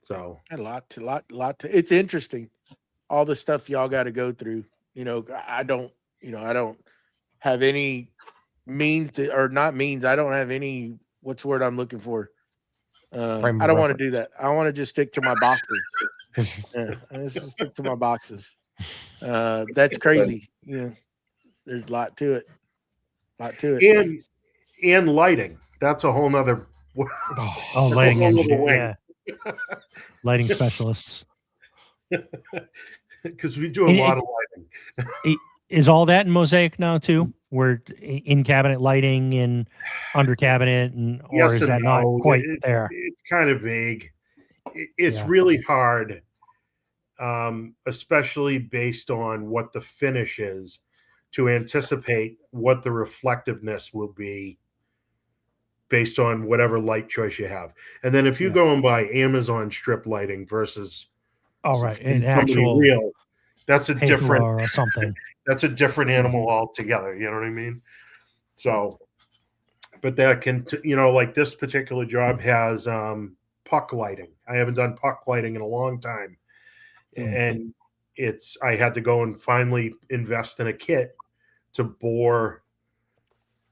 So a lot to. It's interesting, all the stuff y'all got to go through. I don't have any means to, or not means. I don't have any. What's the word I'm looking for? I don't want to do that. I want to just stick to my boxes. Let's just stick to my boxes. That's crazy. There's a lot to it. And lighting. That's a whole nother. Lighting engineer. Yeah. Lighting specialists. Because we do a lot of lighting. Is all that in Mosaic now too? We're in cabinet lighting and under cabinet, or is that not quite there? It's kind of vague. It's really hard, especially based on what the finish is, to anticipate what the reflectiveness will be based on whatever light choice you have. And then if you go and buy Amazon strip lighting versus an actual real, that's a different or something. That's a different animal altogether. You know what I mean? So, but that can, like this particular job has puck lighting. I haven't done puck lighting in a long time. And I had to go and finally invest in a kit to bore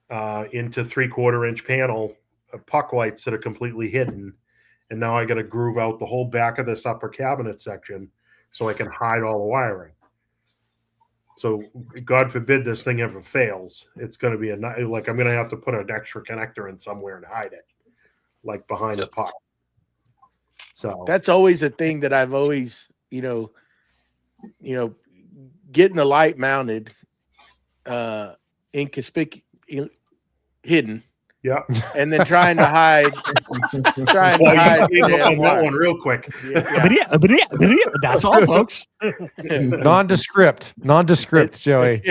into 3/4-inch panel puck lights that are completely hidden. And now I got to groove out the whole back of this upper cabinet section so I can hide all the wiring. So God forbid this thing ever fails. It's going to be I'm going to have to put an extra connector in somewhere and hide it, like behind the puck. So that's always a thing that I've always, getting the light mounted, hidden. Yeah. And then trying to hide that one real quick. That's all, folks. Nondescript, Joey.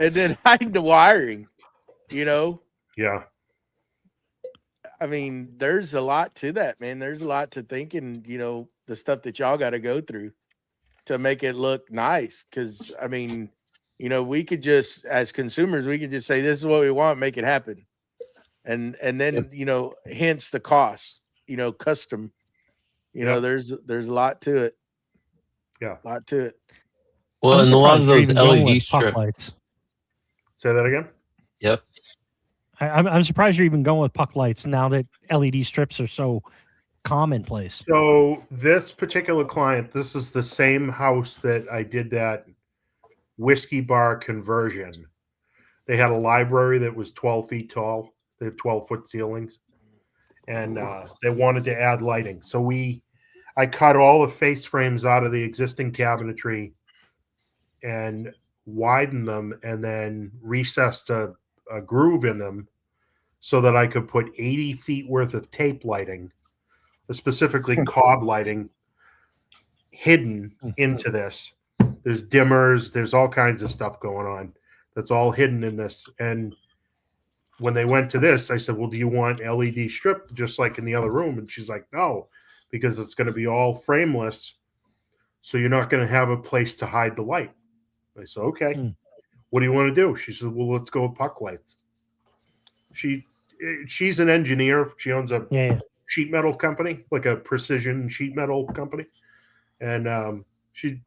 And then hiding the wiring, Yeah. I mean, there's a lot to that, man. There's a lot to thinking, the stuff that y'all got to go through to make it look nice. Because, I mean, we could just, as consumers, we could just say, this is what we want, make it happen. And then, hence the cost, custom, there's a lot to it. Yeah. A lot to it. Well, and a lot of those LED strips. Lights. Say that again? Yep. I'm surprised you're even going with puck lights now that LED strips are so commonplace. So this particular client, this is the same house that I did that whiskey bar conversion. They had a library that was 12 feet tall. They have 12-foot ceilings, and they wanted to add lighting. So I cut all the face frames out of the existing cabinetry and widened them, and then recessed a groove in them so that I could put 80 feet worth of tape lighting, specifically cob lighting, hidden into this. There's dimmers, there's all kinds of stuff going on that's all hidden in this. And when they went to this, I said, well, do you want LED strip just like in the other room? And she's like, no, because it's going to be all frameless. So you're not going to have a place to hide the light. I said, okay. What do you want to do? She said, well, let's go with puck lights. She's an engineer. She owns a sheet metal company, like a precision sheet metal company. And she's,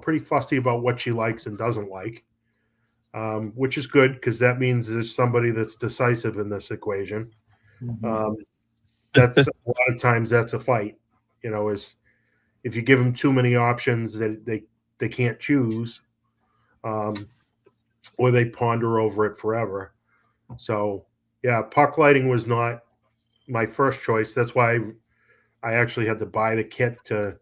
pretty fussy about what she likes and doesn't like, which is good because that means there's somebody that's decisive in this equation. That's a lot of times that's a fight, is if you give them too many options that they can't choose, or they ponder over it forever. So yeah, puck lighting was not my first choice. That's why I actually had to buy the kit to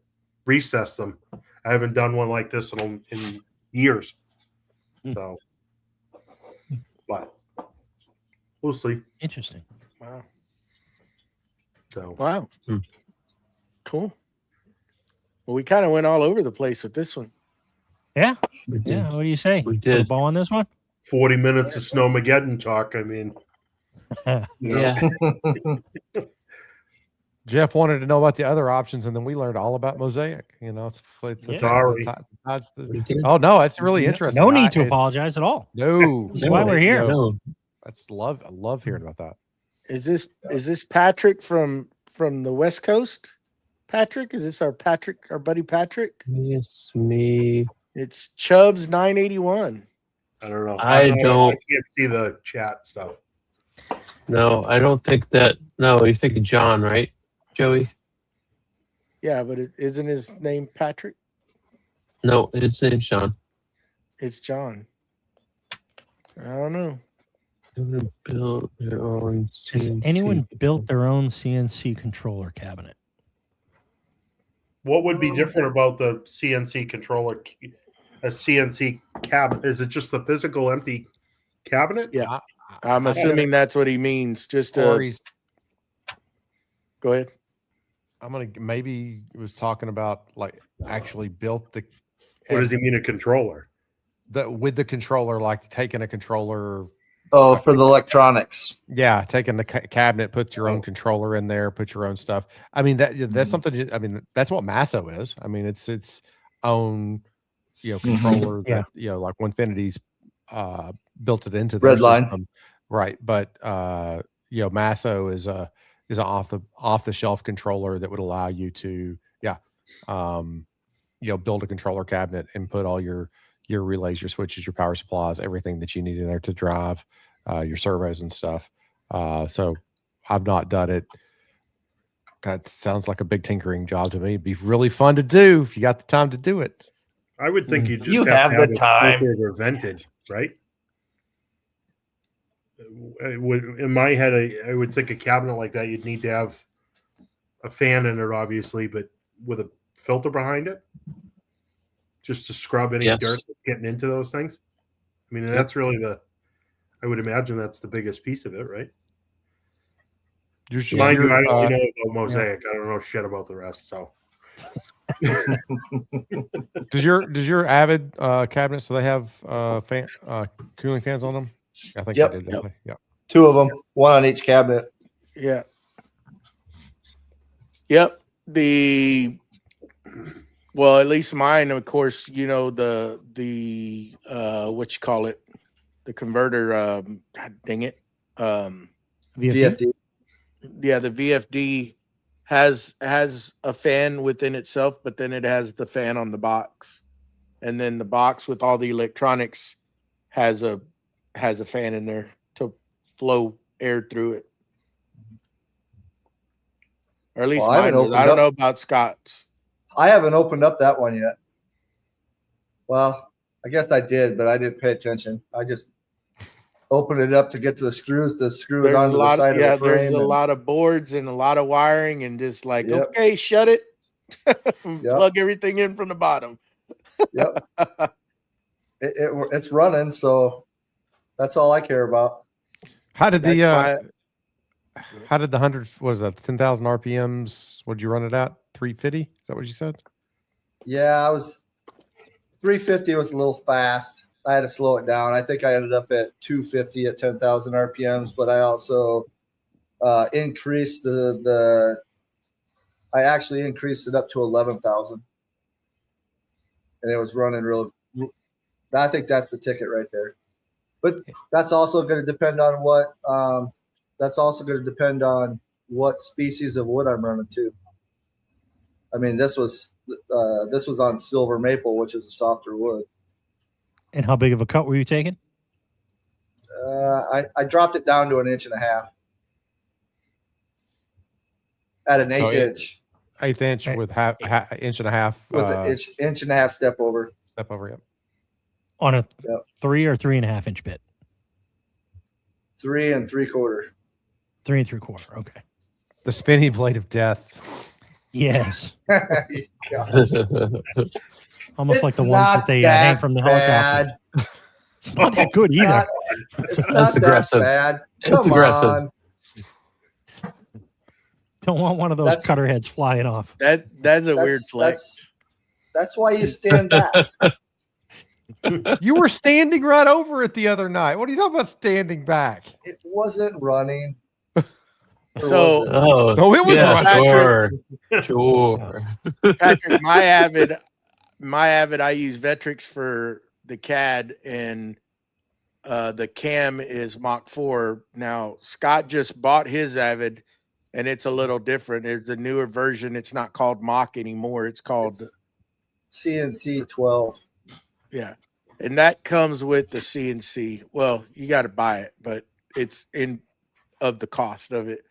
recess them. I haven't done one like this in years. So, but we'll see. Interesting. Wow. So Wow. Hmm. Cool. Well, we kind of went all over the place with this one. Yeah. We did. Yeah. What do you say? We Put a did. ball on this one? 40 minutes of Snowmageddon talk. I mean, Yeah. Jeff wanted to know about the other options, and then we learned all about Mosaic. You know, Sorry. We did. oh no, it's really interesting. No need to it's- apologize at all. No, This is why we're here. No. That's love. I love hearing about that. Is this Patrick from the West Coast? Patrick? Is this our buddy Patrick? It's me. It's Chubbs 981. I don't know. I don't- I can't see the chat stuff. No, I don't think that. No, you're thinking John, right, Joey? Yeah, but isn't his name Patrick? No, it's name's John. It's John. I don't know. Build their own. Has CNC anyone built their own CNC controller cabinet? What would be different about the CNC controller? A CNC cabinet? Is it just a physical empty cabinet? Yeah. I'm assuming that's what he means. Just Or to he's, go ahead. I'm gonna maybe he was talking about like actually built the. Or does he mean a controller? With the controller, like taking a controller? Oh, for the electronics. Yeah, taking the cabinet, put your own controller in there, put your own stuff. I mean that's something. I mean that's what Masso is. I mean it's its own, controller. Yeah. That, like Winfinity's built it into their Redline. system, right? But Masso is an off the shelf controller that would allow you to build a controller cabinet and put all your relays, your switches, your power supplies, everything that you need in there to drive your servos and stuff. So I've not done it. That sounds like a big tinkering job to me. It'd be really fun to do if you got the time to do it. I would think you just You have have to the time. filtered or vented, right? In my head, I would think a cabinet like that, you'd need to have a fan in it, obviously, but with a filter behind it, just to scrub any Yes. dirt that's getting into those things. I mean, that's really I would imagine that's the biggest piece of it, right? Mind you, I only know about Mosaic. I don't know shit about the rest. So, Does your Avid cabinets, so they have cooling fans on them? I think Yep. they did. Don't they? Yeah. 2 of them, one on each cabinet. Yeah. Yep. Well, at least mine, of course, the what you call it, the converter. God dang it. VFD. Yeah, the VFD has a fan within itself, but then it has the fan on the box, and then the box with all the electronics has a fan in there to flow air through it. Or at least Well, I haven't mine does. opened I don't up- know about Scott's. I haven't opened up that one yet. Well, I guess I did, but I didn't pay attention. I just opened it up to get to the screws to screw it onto the side of the frame. There's a lot of boards and a lot of wiring, and just like, Yep. okay, shut it. Plug everything in from the bottom. Yep. It's running, so that's all I care about. How did the That's how did the 100, what is that, 10,000 RPMs? What did you run it at? 350? Is that what you said? Yeah, I was 350 was a little fast. I had to slow it down. I think I ended up at 250 at 10,000 RPMs, but I also increased I actually increased it up to 11,000. And it was running real. I think that's the ticket right there. But that's also going to depend on what species of wood I'm running too. I mean, this was on silver maple, which is a softer wood. And how big of a cut were you taking? I dropped it down to 1.5 inches at an 1/8 inch. 1/8 inch with half inch and a half With an inch and a half step over. step over. Yep. On a Yep. 3 or 3.5 inch bit? 3 3/4. 3 3/4. Okay. The spinny blade of death. Yes. God. Almost It's like the ones that not they hang that from the bad. helicopter. It's not that good either. It's not That's that aggressive. bad. That's Come aggressive. on. Don't want one of those That's- cutter heads flying off. That's a weird flex. That's why you stand back. You were standing right over it the other night. What are you talking about standing back? It wasn't running. Or So- was it? Oh, No, it was yeah, right. sure. Patrick, my avid, I use Vectrix for the CAD, and the cam is Mach 4. Now Scott just bought his Avid, and it's a little different. There's a newer version. It's not called Mach anymore. It's called CNC 12. Yeah. And that comes with the CNC. Well, you got to buy it, but it's in of the cost of it.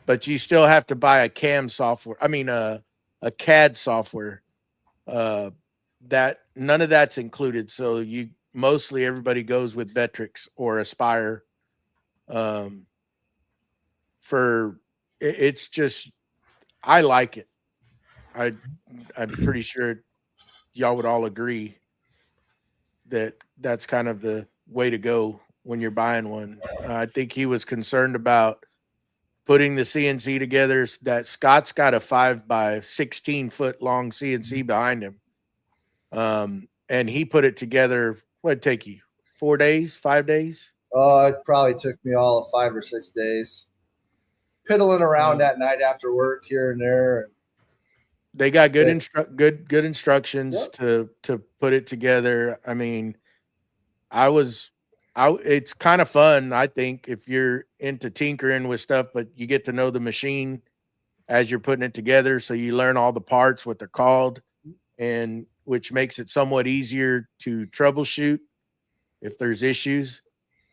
But you still have to buy a CAM software. I mean, a CAD software. That none of that's included. So you mostly everybody goes with Vectrix or Aspire. It's just I like it. I'm pretty sure y'all would all agree that that's kind of the way to go when you're buying one. I think he was concerned about putting the CNC together. That Scott's got a 5x16 foot long CNC behind him. And he put it together. What'd it take you? 4 days, 5 days? It probably took me all of 5 or 6 days. Piddling around at night after work here and there. They got good Yeah. instructions Yep. to put it together. I mean, it's kind of fun, I think, if you're into tinkering with stuff, but you get to know the machine as you're putting it together. So you learn all the parts, what they're called, and which makes it somewhat easier to troubleshoot if there's issues.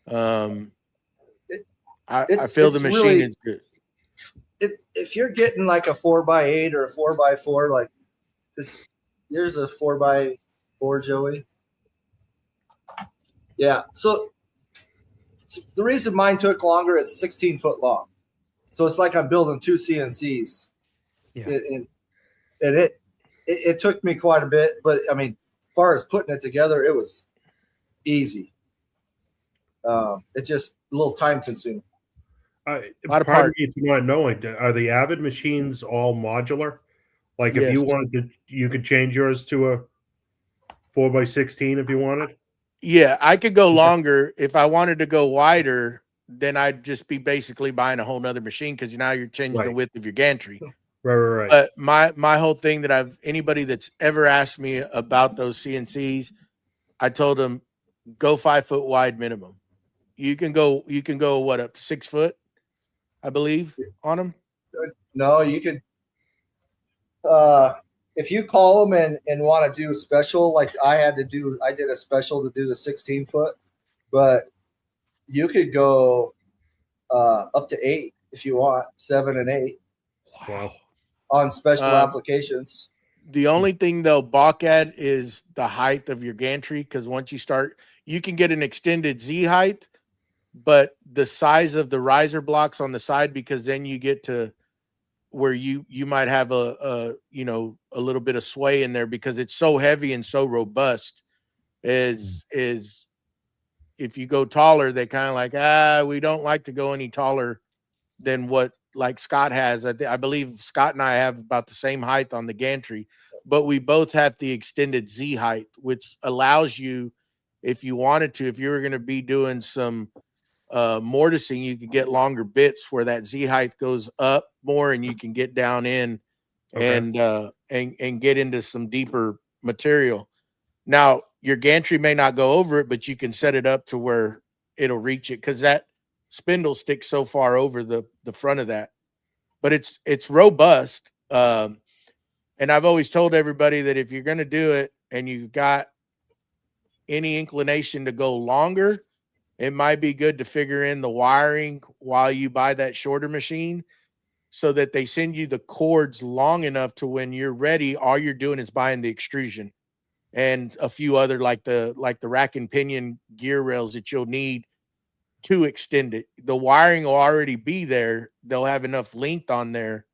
I feel the machine really, is good. If you're getting like a 4x8 or a 4x4, like this, here's a 4x4, Joey. Yeah. So the reason mine took longer, it's 16 foot long. So it's like I'm building 2 CNCs. Yeah. And it took me quite a bit, but I mean, as far as putting it together, it was easy. It's just a little time consuming. lot of Pardon parts. me if you not knowing, are the Avid machines all modular? Like if Yes. you wanted to, you could change yours to a 4x16 if you wanted. Yeah, I could go longer. If I wanted to go wider, then I'd just be basically buying a whole nother machine because now you're changing the Right. width of your gantry. Right. But my whole thing that anybody that's ever asked me about those CNCs, I told them go 5 foot wide minimum. You can go what, up to 6 foot, I believe, on them. No, you could. If you call them and want to do a special, like I did a special to do the 16 foot, but you could go up to 8 if you want, 7 and 8 Wow. on special applications. The only thing they'll balk at is the height of your gantry, because once you start, you can get an extended Z height, but the size of the riser blocks on the side, because then you get to where you might have a little bit of sway in there because it's so heavy and so robust. Is if you go taller, they kind of like, we don't like to go any taller than what like Scott has. I believe Scott and I have about the same height on the gantry, but we both have the extended Z height, which allows you, if you wanted to, if you were going to be doing some mortising, you could get longer bits where that Z height goes up more and you can get down in and get into some deeper material. Now, your gantry may not go over it, but you can set it up to where it'll reach it, because that spindle sticks so far over the front of that. But it's robust. And I've always told everybody that if you're going to do it and you've got any inclination to go longer, it might be good to figure in the wiring while you buy that shorter machine, so that they send you the cords long enough to when you're ready, all you're doing is buying the extrusion and a few other like the rack and pinion gear rails that you'll need to extend it. The wiring will already be there. They'll have enough length on there.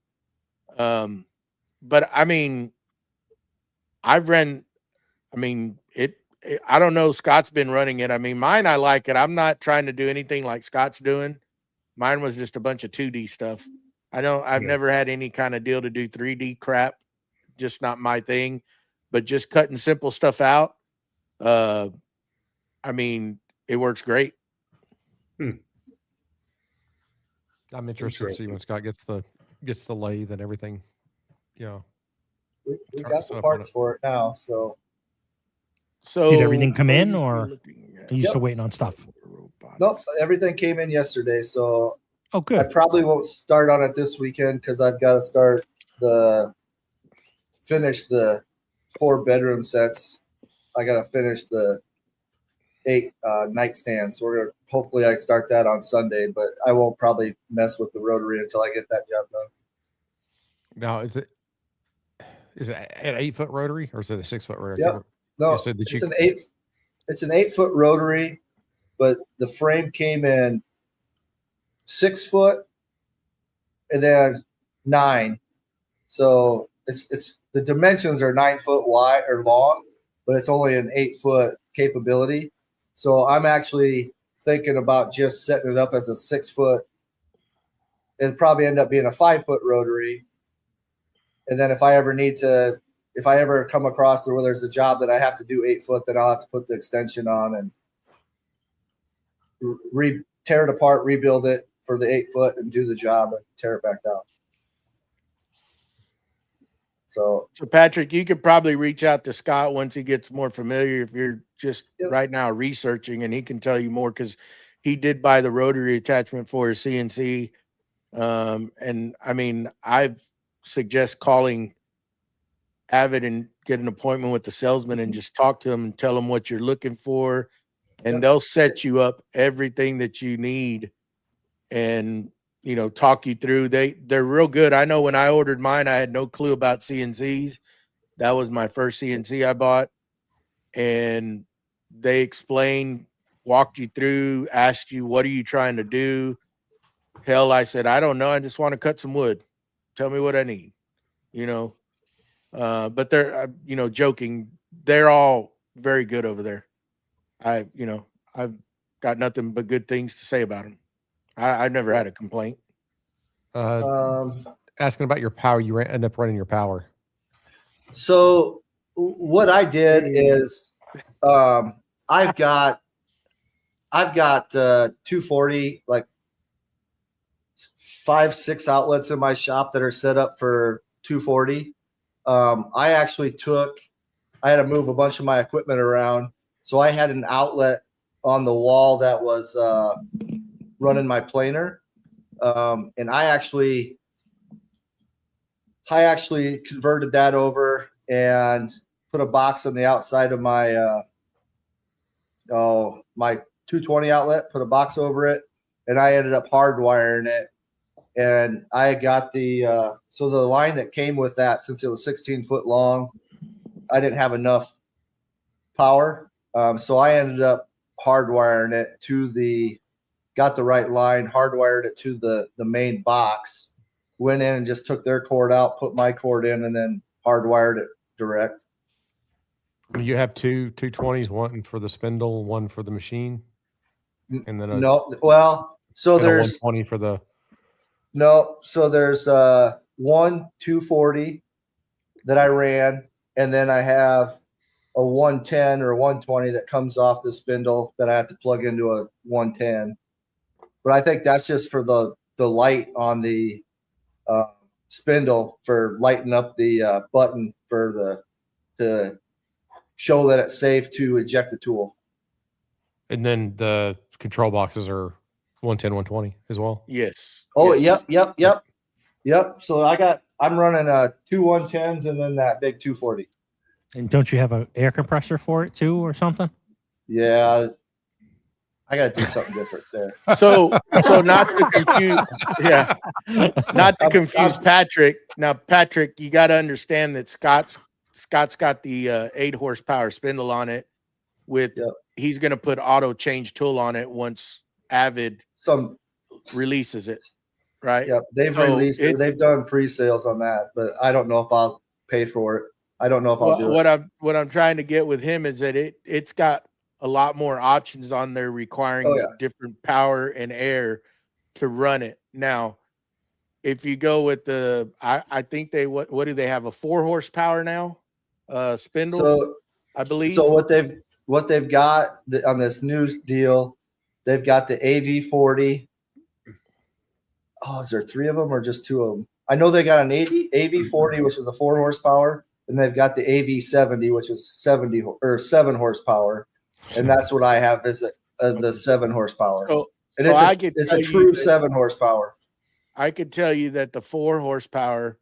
But I mean, I've ran, I mean, I don't know. Scott's been running it. I mean, mine, I like it. I'm not trying to do anything like Scott's doing. Mine was just a bunch of 2D stuff. I've never had any kind of deal to do 3D crap. Just not my thing, but just cutting simple stuff out. I mean, it works great. I'm interested to see when Scott gets the lathe and everything. Yeah. We got the parts for it now, so did everything come in, or are you still waiting on stuff? Nope, everything came in yesterday. So good. I probably won't start on it this weekend because I've got to finish the 4 bedroom sets. I got to finish the 8 nightstands. So hopefully I start that on Sunday, but I won't probably mess with the rotary until I get that job done. Now, is it an 8-foot rotary or is it a 6-foot rotary? Yep. No, it's an 8-foot rotary, but the frame came in 6 foot and then 9. So it's the dimensions are 9 foot wide or long, but it's only an 8-foot capability. So I'm actually thinking about just setting it up as a 6 foot. It'd probably end up being a 5-foot rotary. And then if I ever come across where there's a job that I have to do 8 foot, then I'll have to put the extension on and tear it apart, rebuild it for the 8 foot and do the job and tear it back down. So Patrick, you could probably reach out to Scott once he gets more familiar if you're just right now researching, and he can tell you more because he did buy the rotary attachment for his CNC. And I mean, I suggest calling Avid and get an appointment with the salesman and just talk to him and tell him what you're looking for, and they'll set you up everything that you need and talk you through. They're real good. I know when I ordered mine, I had no clue about CNCs. That was my first CNC I bought, and they explained, walked you through, asked you, what are you trying to do? Hell, I said, I don't know. I just want to cut some wood. Tell me what I need, but they're, joking. They're all very good over there. I've got nothing but good things to say about them. I've never had a complaint. Asking about your power, you end up running your power. So what I did is, I've got 240, like 5-6 outlets in my shop that are set up for 240. I had to move a bunch of my equipment around. So I had an outlet on the wall that was running my planer. And I actually converted that over and put a box on the outside of my my 220 outlet, put a box over it, and I ended up hardwiring it. And I got the line that came with that, since it was 16 foot long, I didn't have enough power. So I ended up hardwiring it got the right line, hardwired it to the main box, went in and just took their cord out, put my cord in, and then hardwired it direct. You have two 220s, one for the spindle, one for the machine, and then there's 120 for the. No, so there's one 240 that I ran, and then I have a 110 or 120 that comes off the spindle that I have to plug into a 110. But I think that's just for the light on the spindle, for lighting up the button to show that it's safe to eject the tool. And then the control boxes are 110, 120 as well. Yes. Oh, yes. Yep. So I'm running 2 110s and then that big 240. And don't you have an air compressor for it too, or something? Yeah, I got to do something different there. So not to confuse Patrick. Now, Patrick, you got to understand that Scott's got the 8 horsepower spindle on it. He's going to put auto change tool on it once Avid some releases it, right? Yeah, they've So released it. They've done pre-sales on that, but I don't know if I'll pay for it. I don't know if I'll do it. What I'm trying to get with him is that it's got a lot more options on there requiring different power and air to run it. Now, if you go with the, I think what do they have, a 4 horsepower now? Spindle, So I believe. So what they've got on this new deal, they've got the AV40. Oh, is there 3 of them or just 2 of them? I know they got an AV40, which is a 4 horsepower, and they've got the AV70, which is 7 horsepower, and that's what I have is the 7 horsepower. And it's a true 7 horsepower. I could tell you that the 4 horsepower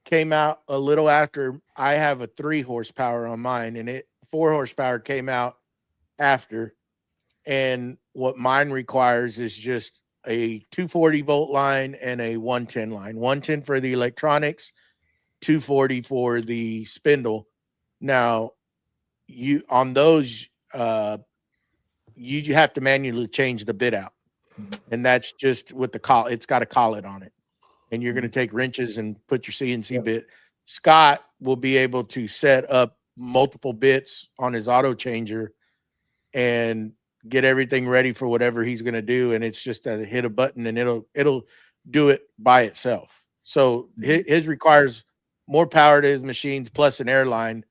came out a little after. I have a 3 horsepower on mine, and 4 horsepower came out after. And what mine requires is just a 240 volt line and a 110 line. 110 for the electronics, 240 for the spindle. Now, you on those, you have to manually change the bit out, and that's just with the collet. It's got a collet on it, and you're going to take wrenches and put your CNC bit. Scott will be able to set up multiple bits on his auto changer and get everything ready for whatever he's going to do. And it's just to hit a button and it'll do it by itself. So his requires more power to his machines plus an airline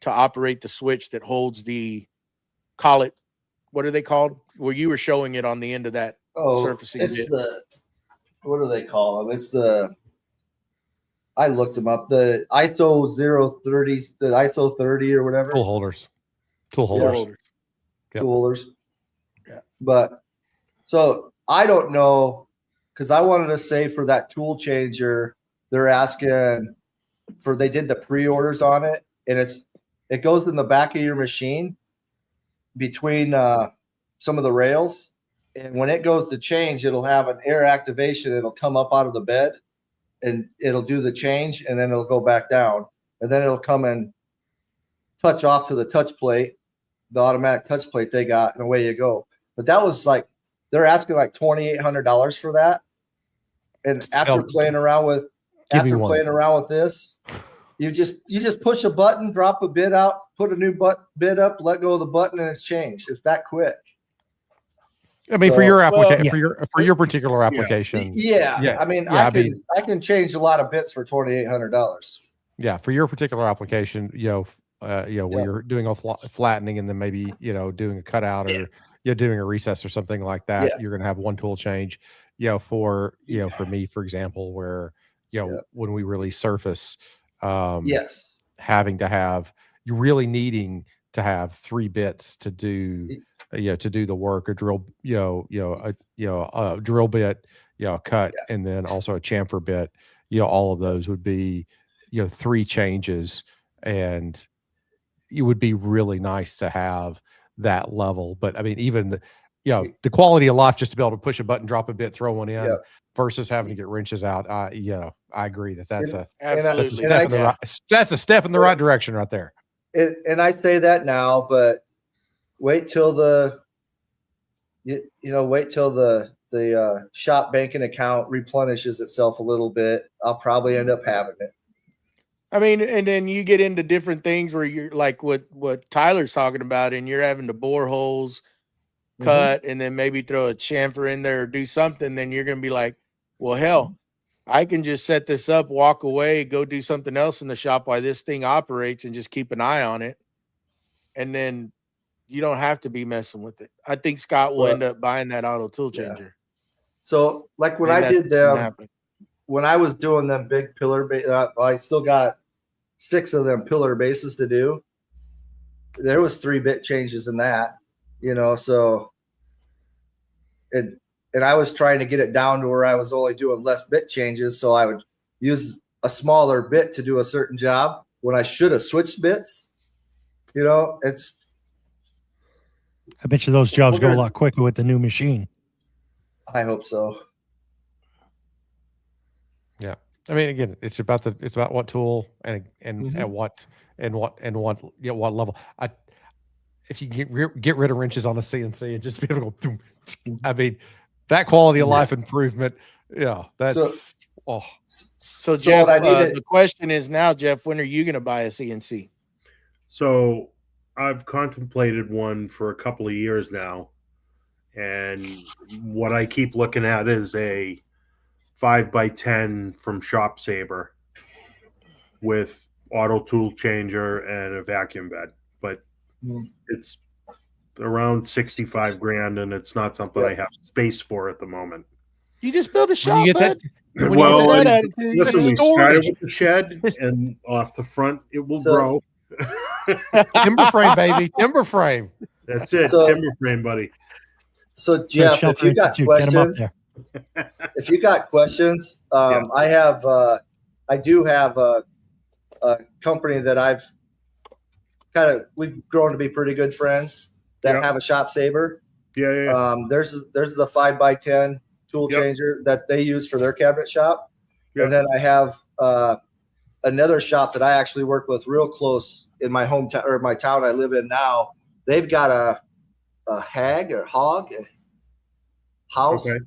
to operate the switch that holds the collet. What are they called? Well, you were showing it on the end of that surfacing it's bit. What do they call them? It's I looked them up. The ISO 030, the ISO 30 or whatever. Tool holders. Tool holders. Yeah. But so I don't know, because I wanted to say for that tool changer, they're asking they did the pre-orders on it, and it goes in the back of your machine between some of the rails. And when it goes to change, it'll have an air activation. It'll come up out of the bed and it'll do the change, and then it'll go back down, and then it'll come and touch off to the touch plate, the automatic touch plate they got, and away you go. But that was like, they're asking like $2,800 for that. And after playing around with this, you just push a button, drop a bit out, put a new bit up, let go of the button, and it's changed. It's that quick. I mean, for your application, for your particular application, I mean, I can change a lot of bits for $2,800. Yeah, for your particular application, where you're doing a flattening and then maybe doing a cutout or you're doing a recess or something like that, you're going to have one tool change. For me, for example, where when we release Surface, having to have you're really needing to have 3 bits to do the work, a drill, a drill bit, a cut, and then also a chamfer bit. All of those would be 3 changes, and it would be really nice to have that level. But I mean, even the quality of life just to be able to push a button, drop a bit, throw one in, versus having to get wrenches out. I agree that's a step in the right direction right there. And I say that now, but wait till the shop banking account replenishes itself a little bit. I'll probably end up having it. I mean, and then you get into different things where you're like what Tyler's talking about, and you're having to bore holes, cut, and then maybe throw a chamfer in there or do something. Then you're going to be like, well, hell, I can just set this up, walk away, go do something else in the shop while this thing operates and just keep an eye on it. And then you don't have to be messing with it. I think Scott will end up buying that auto tool changer. So like when I did them, when I was doing them big pillar, I still got 6 of them pillar bases to do. There was 3 bit changes in that, so and I was trying to get it down to where I was only doing less bit changes. So I would use a smaller bit to do a certain job when I should have switched bits. I bet you those jobs go a lot quicker with the new machine. I hope so. Yeah. I mean, again, it's about what tool and what level. if you get rid of wrenches on a CNC and just be able to go, I mean, that quality of life improvement. Yeah, that's So Jeff, the question is now, Jeff, when are you going to buy a CNC? So I've contemplated one for a couple of years now, and what I keep looking at is a 5x10 from Shop Saber with auto tool changer and a vacuum bed, but it's around 65 grand, and it's not something I have space for at the moment. You just build a shop, bud. Well, listen, we started with the shed, and off the front it will grow. Timber frame, baby, timber frame. That's it, timber frame, buddy. So Jeff, if you got questions, I do have a company that we've grown to be pretty good friends that have a Shop Saber. Yeah. There's the 5x10 tool changer that they use for their cabinet shop. And then I have another shop that I actually work with real close in my hometown or my town I live in now. They've got a hog house. Okay.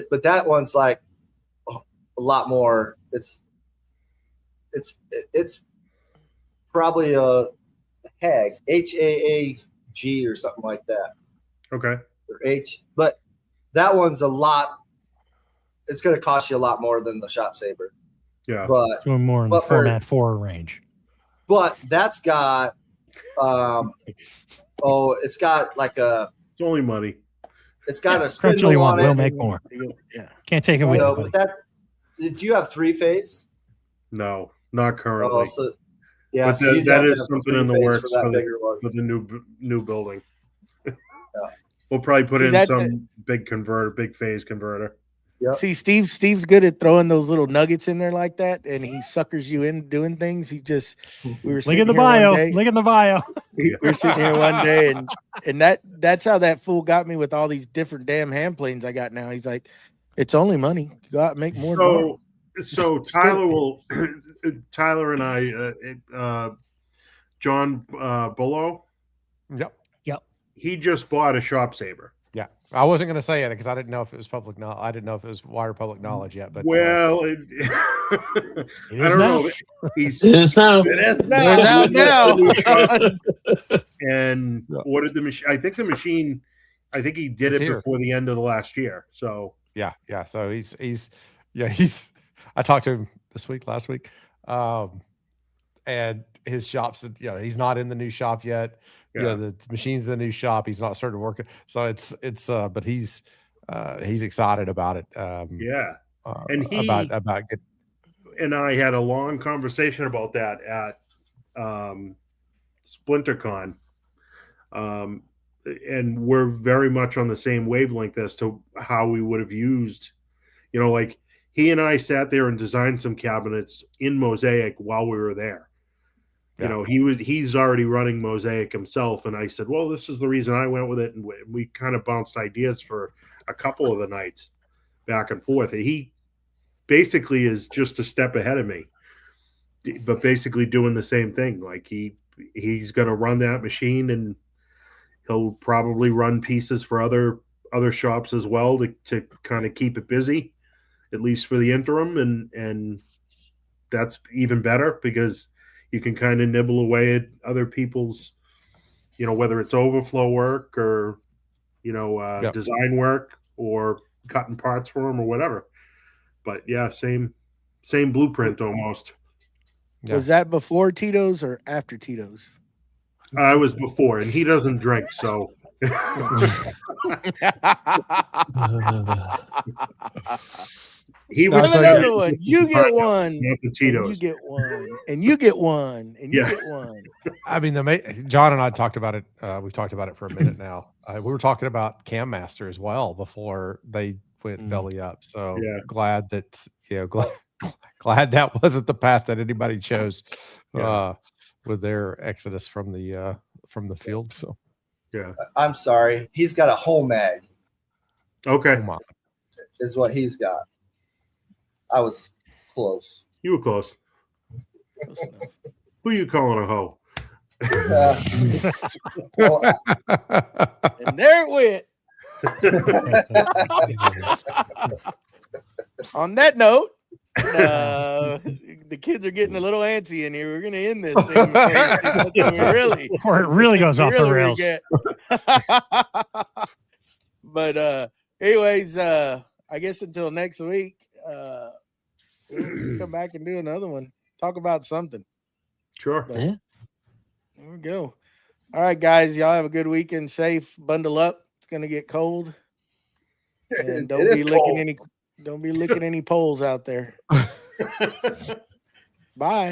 But that one's like a lot more. It's probably a Haag, HAAG or something like that. Okay. Or H, but that one's a lot. It's going to cost you a lot more than the Shop Saber. Yeah, but doing more in the Format 4 range. But that's got, it's got like it's only money. It's got a spindle on it. We'll make more. Yeah, can't take it with you. But do you have 3-phase? No, not currently. So that is something in the works for the new building. We'll probably put in some big phase converter. Yep. See, Steve's good at throwing those little nuggets in there like that, and he suckers you in doing things. We were look at the bio. Look at the bio. We were sitting here one day, and that's how that fool got me with all these different damn hand planes I got now. He's like, it's only money. You go out and make more. So Tyler and I, John Bullough. Yep. He just bought a Shop Saber. Yeah, I wasn't going to say it because I didn't know if it was public. I didn't know if it was wider public knowledge yet. But I don't know. It is now. And what did the machine? I think the machine. I think he did it before the end of the last year. So yeah. So he's. I talked to him last week, and his shop's. He's not in the new shop yet. Yeah, the machine's the new shop. He's not started working, so it's but he's excited about it. And he about good. And I had a long conversation about that at SplinterCon, and we're very much on the same wavelength as to how we would have used, like he and I sat there and designed some cabinets in Mosaic while we were there. He's already running Mosaic himself, and I said, well, this is the reason I went with it, and we kind of bounced ideas for a couple of the nights back and forth. He basically is just a step ahead of me, but basically doing the same thing. Like he's going to run that machine, and he'll probably run pieces for other shops as well to kind of keep it busy, at least for the interim, and that's even better because you can kind of nibble away at other people's, whether it's overflow work or, design work or cutting parts for them or whatever. But yeah, same blueprint almost. Yeah. Was that before Tito's or after Tito's? I was before, and he doesn't drink, so. He was another one. You get one. And you get one. And you get one. And you get one. I mean, John and I talked about it. We've talked about it for a minute now. We were talking about Cam Master as well before they went belly up. So glad that glad that wasn't the path that anybody chose with their exodus from the field. So I'm sorry, he's got a home mag. Okay, is what he's got. I was close. You were close. Who are you calling a hoe? Well, And there it went. On that note, the kids are getting a little antsy in here. We're going to end this thing before it really goes off the rails. But anyways, I guess until next week, we'll come back and do another one. Talk about something. Sure. But there we go. All right, guys. Y'all have a good weekend. Safe. Bundle up. It's going to get cold. And don't be licking any poles out there. Bye.